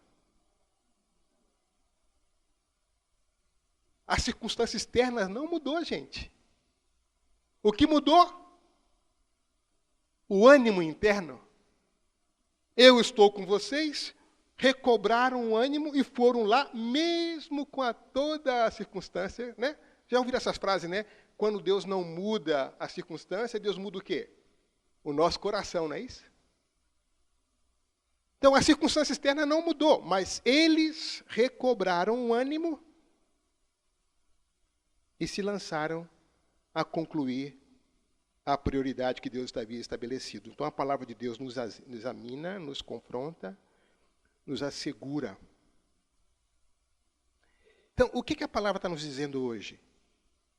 A circunstância externa não mudou, gente. O que mudou? O ânimo interno. Eu estou com vocês, recobraram o ânimo e foram lá, mesmo com toda a circunstância, né? Já ouviram essas frases, né? Quando Deus não muda a circunstância, Deus muda o quê? O nosso coração, não é isso? Então, a circunstância externa não mudou, mas eles recobraram o ânimo e se lançaram a concluir a prioridade que Deus havia estabelecido. Então, a palavra de Deus nos examina, nos confronta, nos assegura. Então, o que a palavra está nos dizendo hoje?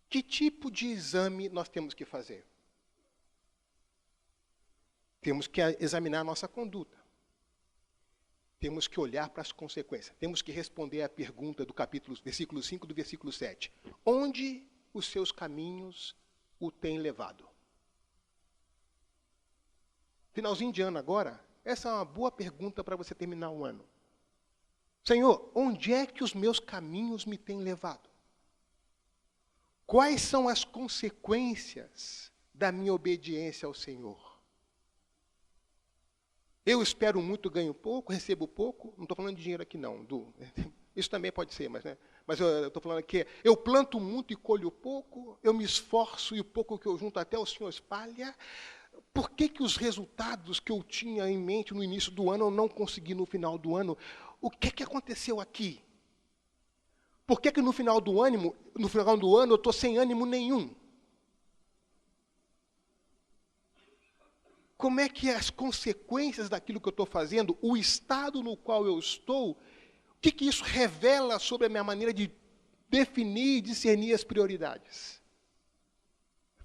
Que tipo de exame nós temos que fazer? Temos que examinar a nossa conduta. Temos que olhar para as consequências. Temos que responder à pergunta do versículo 5 do versículo 7. Onde os seus caminhos o têm levado? Finalzinho de ano agora, essa é uma boa pergunta para você terminar o ano. Senhor, onde é que os meus caminhos me têm levado? Quais são as consequências da minha obediência ao Senhor? Eu espero muito, ganho pouco, recebo pouco. Não estou falando de dinheiro aqui, não. Isso também pode ser, mas eu estou falando que eu planto muito e colho pouco, eu me esforço e o pouco que eu junto até o Senhor espalha. Por que os resultados que eu tinha em mente no início do ano eu não consegui no final do ano? O que aconteceu aqui? Por que no final do ano eu estou sem ânimo nenhum? como é que as consequências daquilo que eu estou fazendo, o estado no qual eu estou, o que isso revela sobre a minha maneira de definir e discernir as prioridades?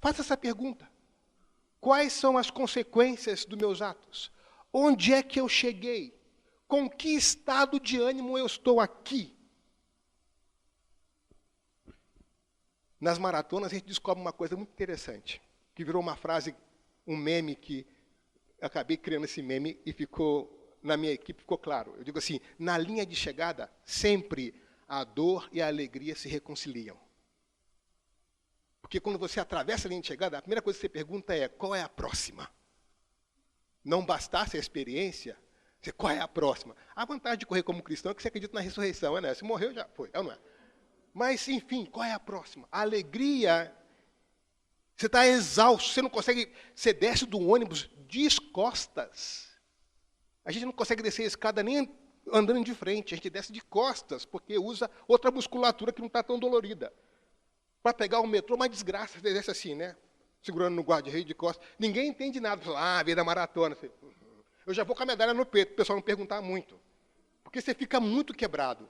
Faça essa pergunta. Quais são as consequências dos meus atos? Onde é que eu cheguei? Com que estado de ânimo eu estou aqui? Nas maratonas a gente descobre uma coisa muito interessante, que virou uma frase, um meme que eu acabei criando esse meme e ficou, na minha equipe, ficou claro. Eu digo assim, na linha de chegada, sempre a dor e a alegria se reconciliam. Porque quando você atravessa a linha de chegada, a primeira coisa que você pergunta é, qual é a próxima? Não bastasse a experiência, você, qual é a próxima? A vantagem de correr como cristão é que você acredita na ressurreição, né? Se morreu, já foi, é ou não é? Mas, enfim, qual é a próxima? A alegria, você está exausto, você não consegue, você desce do ônibus descostas. A gente não consegue descer a escada nem andando de frente, a gente desce de costas, porque usa outra musculatura que não está tão dolorida. Para pegar o metrô, uma desgraça, você desce assim, né? Segurando no guarda-reio de costas. Ninguém entende nada. Fala, veio da maratona. Eu já vou com a medalha no peito, o pessoal não perguntar muito. Porque você fica muito quebrado.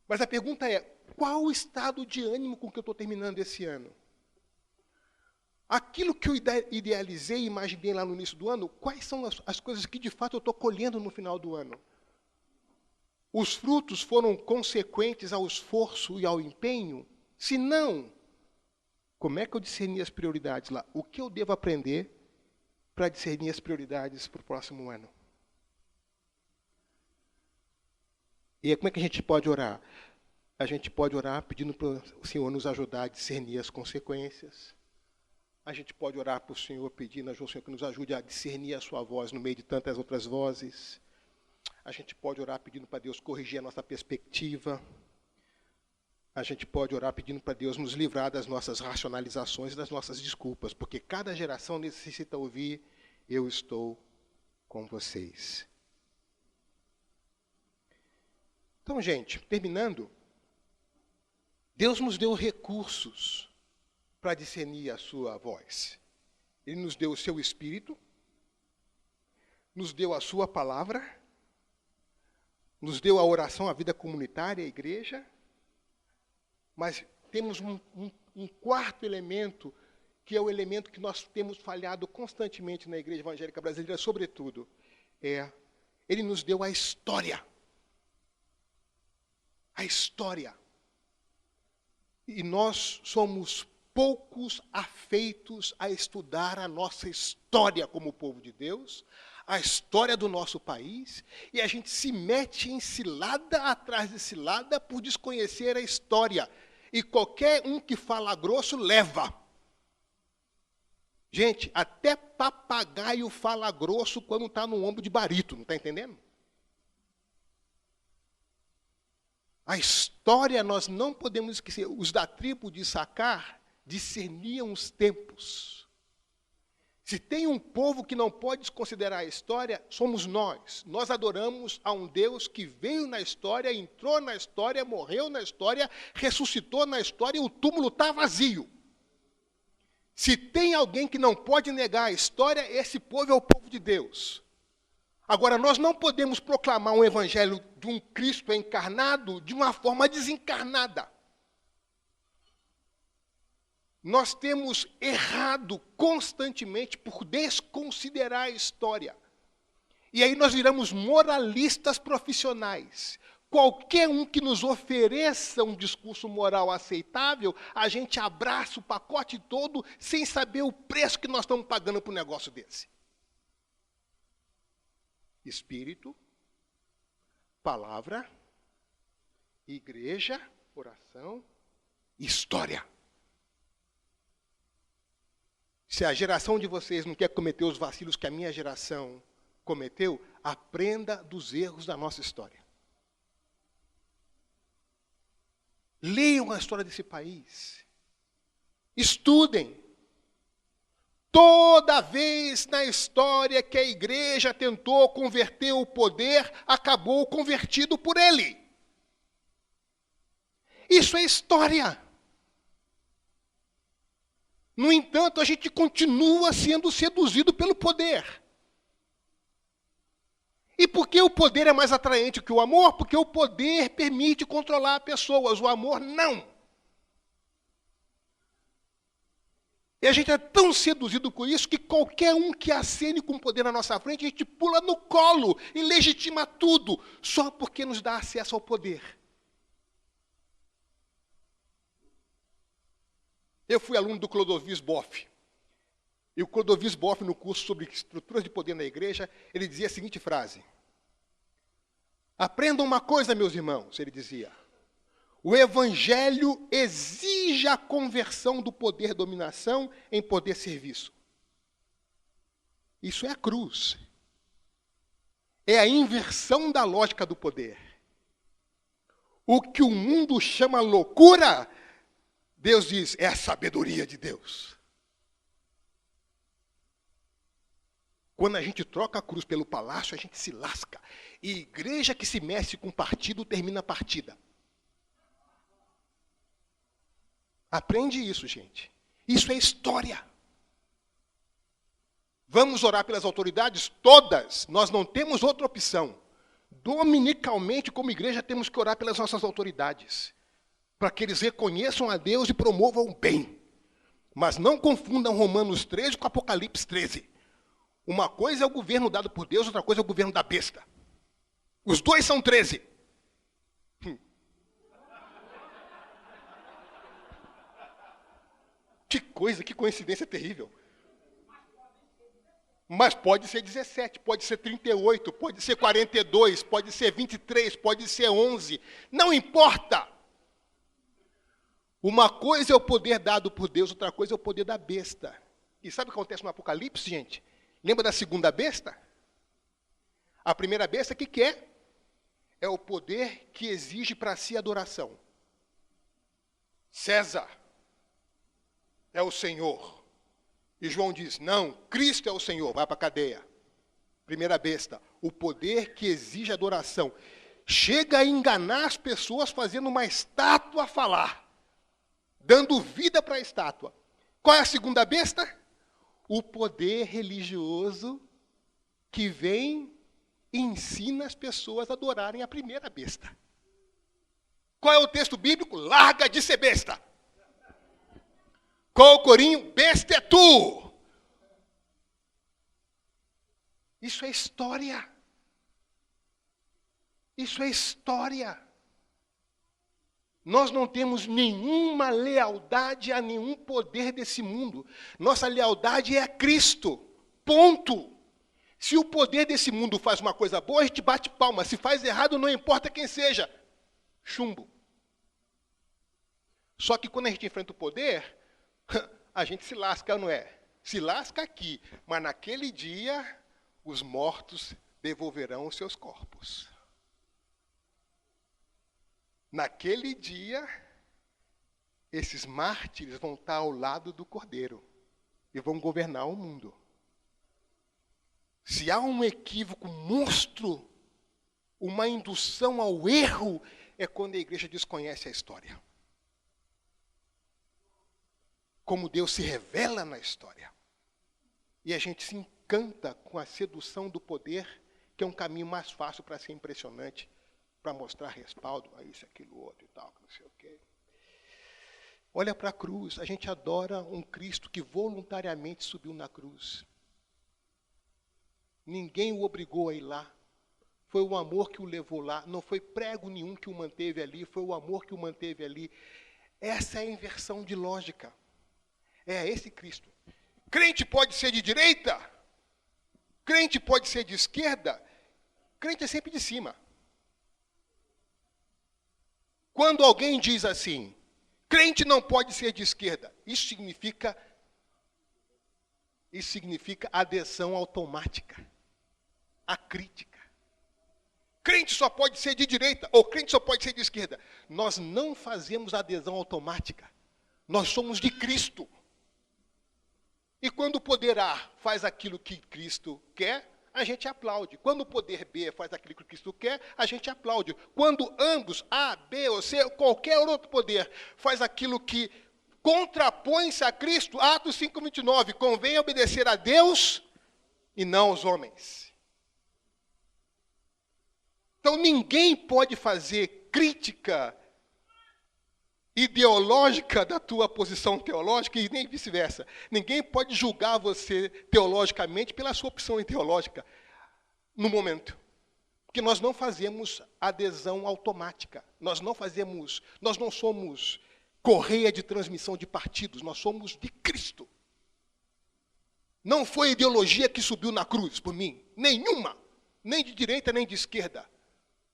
Mas a pergunta é, qual o estado de ânimo com que eu estou terminando esse ano? Aquilo que eu idealizei e imaginei lá no início do ano, quais são as coisas que de fato eu estou colhendo no final do ano? Os frutos foram consequentes ao esforço e ao empenho? Se não, como é que eu discerni as prioridades lá? O que eu devo aprender para discernir as prioridades para o próximo ano? E aí, como é que a gente pode orar? A gente pode orar pedindo para o Senhor nos ajudar a discernir as consequências. A gente pode orar para o Senhor pedindo ao Senhor que nos ajude a discernir a sua voz no meio de tantas outras vozes. A gente pode orar pedindo para Deus corrigir a nossa perspectiva. A gente pode orar pedindo para Deus nos livrar das nossas racionalizações e das nossas desculpas, porque cada geração necessita ouvir, eu estou com vocês. Então, gente, terminando, Deus nos deu recursos para discernir a sua voz. Ele nos deu o seu Espírito, nos deu a sua palavra, nos deu a oração, a vida comunitária, a igreja, mas temos um quarto elemento, que é o elemento que nós temos falhado constantemente na Igreja Evangélica Brasileira, sobretudo, ele nos deu a história. A história. E nós somos poucos afeitos a estudar a nossa história como povo de Deus, a história do nosso país, e a gente se mete em cilada atrás de cilada por desconhecer a história. E qualquer um que fala grosso leva. Gente, até papagaio fala grosso quando está no ombro de barítono, está entendendo? A história nós não podemos esquecer. Os da tribo de Issacar discerniam os tempos. Se tem um povo que não pode desconsiderar a história, somos nós. Nós adoramos a um Deus que veio na história, entrou na história, morreu na história, ressuscitou na história e o túmulo está vazio. Se tem alguém que não pode negar a história, esse povo é o povo de Deus. Agora, nós não podemos proclamar um evangelho de um Cristo encarnado de uma forma desencarnada. Nós temos errado constantemente por desconsiderar a história. E aí nós viramos moralistas profissionais. Qualquer um que nos ofereça um discurso moral aceitável, a gente abraça o pacote todo sem saber o preço que nós estamos pagando por um negócio desse. Espírito, palavra, igreja, oração, história. Se a geração de vocês não quer cometer os vacilos que a minha geração cometeu, aprenda dos erros da nossa história. Leiam a história desse país. Estudem. Toda vez na história que a igreja tentou converter o poder, acabou convertido por ele. Isso é história. No entanto, a gente continua sendo seduzido pelo poder. E por que o poder é mais atraente que o amor? Porque o poder permite controlar pessoas, o amor não. E a gente é tão seduzido com isso que qualquer um que acene com poder na nossa frente, a gente pula no colo e legitima tudo, só porque nos dá acesso ao poder. Eu fui aluno do Clodovis Boff. E o Clodovis Boff, no curso sobre estruturas de poder na igreja, ele dizia a seguinte frase: aprendam uma coisa, meus irmãos, ele dizia. O evangelho exige a conversão do poder dominação em poder serviço. Isso é a cruz. É a inversão da lógica do poder. O que o mundo chama loucura, Deus diz, é a sabedoria de Deus. Quando a gente troca a cruz pelo palácio, a gente se lasca. E igreja que se mexe com partido termina a partida. Aprende isso, gente. Isso é história. Vamos orar pelas autoridades? Todas. Nós não temos outra opção. Dominicalmente, como igreja, temos que orar pelas nossas autoridades, para que eles reconheçam a Deus e promovam o bem. Mas não confundam Romanos 13 com Apocalipse 13. Uma coisa é o governo dado por Deus, outra coisa é o governo da besta. Os dois são 13. Que coisa, que coincidência terrível. Mas pode ser 17, pode ser 38, pode ser 42, pode ser 23, pode ser 11. Não importa. Uma coisa é o poder dado por Deus, outra coisa é o poder da besta. E sabe o que acontece no Apocalipse, gente? Lembra da segunda besta? A primeira besta, o que é? É o poder que exige para si adoração. César é o Senhor. E João diz, não, Cristo é o Senhor, vai para a cadeia. Primeira besta, o poder que exige adoração. Chega a enganar as pessoas fazendo uma estátua falar, dando vida para a estátua. Qual é a segunda besta? O poder religioso que vem e ensina as pessoas a adorarem a primeira besta. Qual é o texto bíblico? Larga de ser besta. Qual o corinho? Besta é tu. Isso é história. Isso é história. Nós não temos nenhuma lealdade a nenhum poder desse mundo. Nossa lealdade é a Cristo. Ponto. Se o poder desse mundo faz uma coisa boa, a gente bate palma. Se faz errado, não importa quem seja. Chumbo. Só que quando a gente enfrenta o poder, a gente se lasca, não é? Se lasca aqui. Mas naquele dia, os mortos devolverão os seus corpos. Naquele dia, esses mártires vão estar ao lado do Cordeiro e vão governar o mundo. Se há um equívoco monstro, uma indução ao erro, é quando a igreja desconhece a história. Como Deus se revela na história. E a gente se encanta com a sedução do poder, que é um caminho mais fácil para ser impressionante, para mostrar respaldo a isso, aquilo, outro e tal, não sei o quê. Olha para a cruz, a gente adora um Cristo que voluntariamente subiu na cruz. Ninguém o obrigou a ir lá. Foi o amor que o levou lá. Não foi prego nenhum que o manteve ali, foi o amor que o manteve ali. Essa é a inversão de lógica. É esse Cristo. Crente pode ser de direita? Crente pode ser de esquerda? Crente é sempre de cima. Quando alguém diz assim, crente não pode ser de esquerda, isso significa adesão automática à crítica. Crente só pode ser de direita, ou crente só pode ser de esquerda. Nós não fazemos adesão automática. Nós somos de Cristo. E quando o poder A faz aquilo que Cristo quer, a gente aplaude. Quando o poder B faz aquilo que Cristo quer, a gente aplaude. Quando ambos, A, B ou C, qualquer outro poder, faz aquilo que contrapõe-se a Cristo. Atos 5:29, convém obedecer a Deus e não aos homens. Então ninguém pode fazer crítica ideológica da tua posição teológica e nem vice-versa. Ninguém pode julgar você teologicamente pela sua opção ideológica no momento. Porque nós não fazemos adesão automática. Nós não somos correia de transmissão de partidos, nós somos de Cristo. Não foi a ideologia que subiu na cruz por mim, nenhuma, nem de direita nem de esquerda.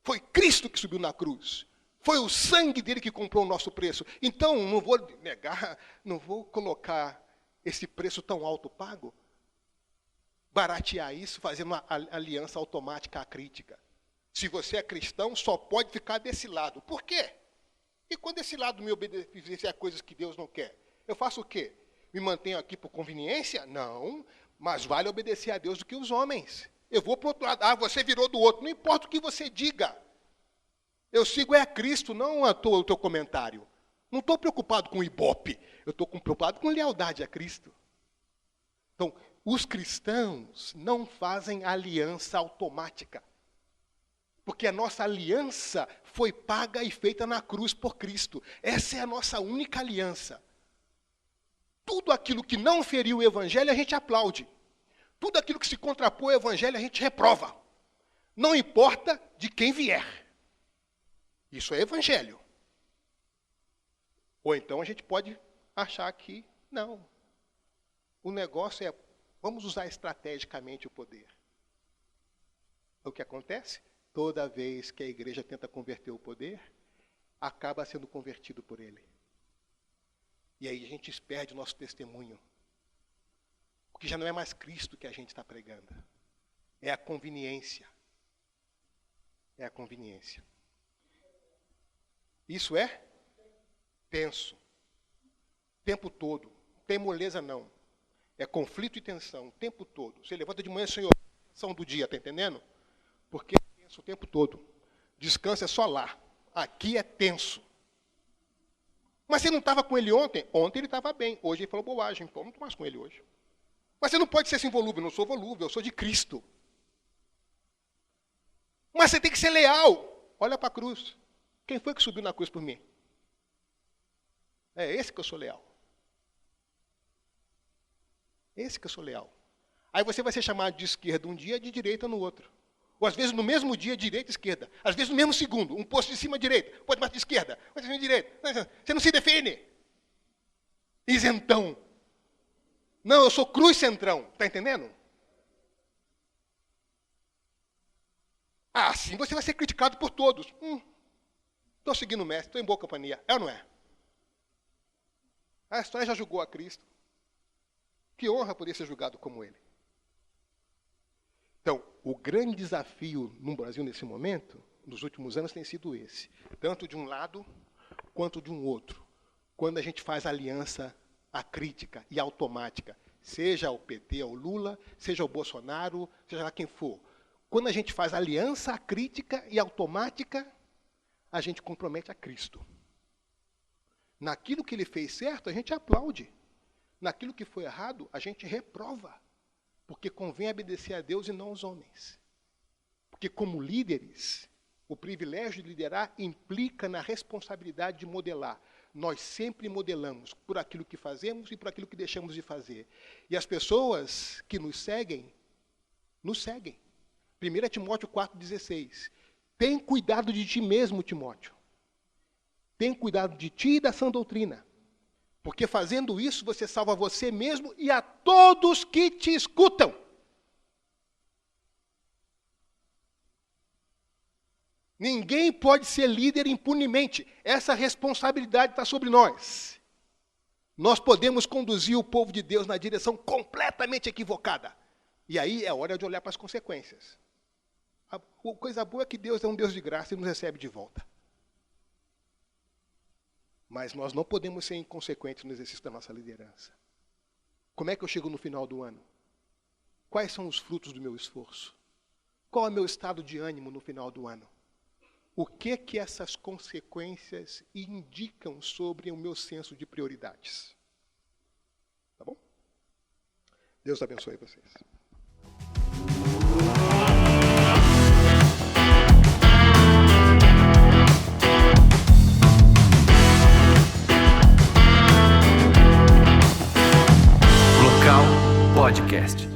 Foi Cristo que subiu na cruz. Foi o sangue dele que comprou o nosso preço. Então, não vou negar, não vou colocar esse preço tão alto pago, baratear isso, fazendo uma aliança automática à crítica. Se você é cristão, só pode ficar desse lado. Por quê? E quando esse lado me obedecer a coisas que Deus não quer, eu faço o quê? Me mantenho aqui por conveniência? Não, mas vale obedecer a Deus do que os homens. Eu vou para o outro lado. Ah, você virou do outro. Não importa o que você diga. Eu sigo a Cristo, não o teu comentário. Não estou preocupado com o ibope. Eu estou preocupado com lealdade a Cristo. Então, os cristãos não fazem aliança automática. Porque a nossa aliança foi paga e feita na cruz por Cristo. Essa é a nossa única aliança. Tudo aquilo que não feriu o Evangelho, a gente aplaude. Tudo aquilo que se contrapõe ao Evangelho, a gente reprova. Não importa de quem vier. Isso é Evangelho. Ou então a gente pode achar que, não. O negócio é, vamos usar estrategicamente o poder. O que acontece? Toda vez que a igreja tenta converter o poder, acaba sendo convertido por ele. E aí a gente perde o nosso testemunho. Porque já não é mais Cristo que a gente está pregando. É a conveniência. É a conveniência. Isso é tenso. O tempo todo. Não tem moleza, não. É conflito e tensão o tempo todo. Você levanta de manhã, Senhor, tensão do dia, está entendendo? Porque é tenso o tempo todo. Descanso é só lá. Aqui é tenso. Mas você não estava com ele ontem? Ontem ele estava bem. Hoje ele falou bobagem. Então não estou mais com ele hoje. Mas você não pode ser assim volúvel. Eu não sou volúvel, eu sou de Cristo. Mas você tem que ser leal. Olha para a cruz. Quem foi que subiu na cruz por mim? É esse que eu sou leal. Esse que eu sou leal. Aí você vai ser chamado de esquerda um dia, de direita no outro. Ou às vezes no mesmo dia, direita e esquerda. Às vezes no mesmo segundo. Um posto de cima, direita. Outro mais de esquerda. Outro de cima, direita. Você não se define. Isentão. Não, eu sou cruz centrão. Está entendendo? Assim você vai ser criticado por todos. Estou seguindo o mestre, estou em boa companhia. É ou não é? A história já julgou a Cristo. Que honra poder ser julgado como ele. Então, o grande desafio no Brasil nesse momento, nos últimos anos, tem sido esse. Tanto de um lado, quanto de um outro. Quando a gente faz aliança acrítica e automática, seja o PT ou o Lula, seja o Bolsonaro, seja lá quem for. Quando a gente faz aliança acrítica e automática, a gente compromete a Cristo. Naquilo que ele fez certo, a gente aplaude. Naquilo que foi errado, a gente reprova. Porque convém obedecer a Deus e não aos homens. Porque como líderes, o privilégio de liderar implica na responsabilidade de modelar. Nós sempre modelamos por aquilo que fazemos e por aquilo que deixamos de fazer. E as pessoas que nos seguem, nos seguem. 1 Timóteo 4,16. Tem cuidado de ti mesmo, Timóteo. Tem cuidado de ti e da sã doutrina. Porque fazendo isso, você salva você mesmo e a todos que te escutam. Ninguém pode ser líder impunemente. Essa responsabilidade está sobre nós. Nós podemos conduzir o povo de Deus na direção completamente equivocada. E aí é hora de olhar para as consequências. A coisa boa é que Deus é um Deus de graça e nos recebe de volta. Mas nós não podemos ser inconsequentes no exercício da nossa liderança. Como é que eu chego no final do ano? Quais são os frutos do meu esforço? Qual é o meu estado de ânimo no final do ano? o que essas consequências indicam sobre o meu senso de prioridades. Tá bom? Deus abençoe vocês. Local Podcast.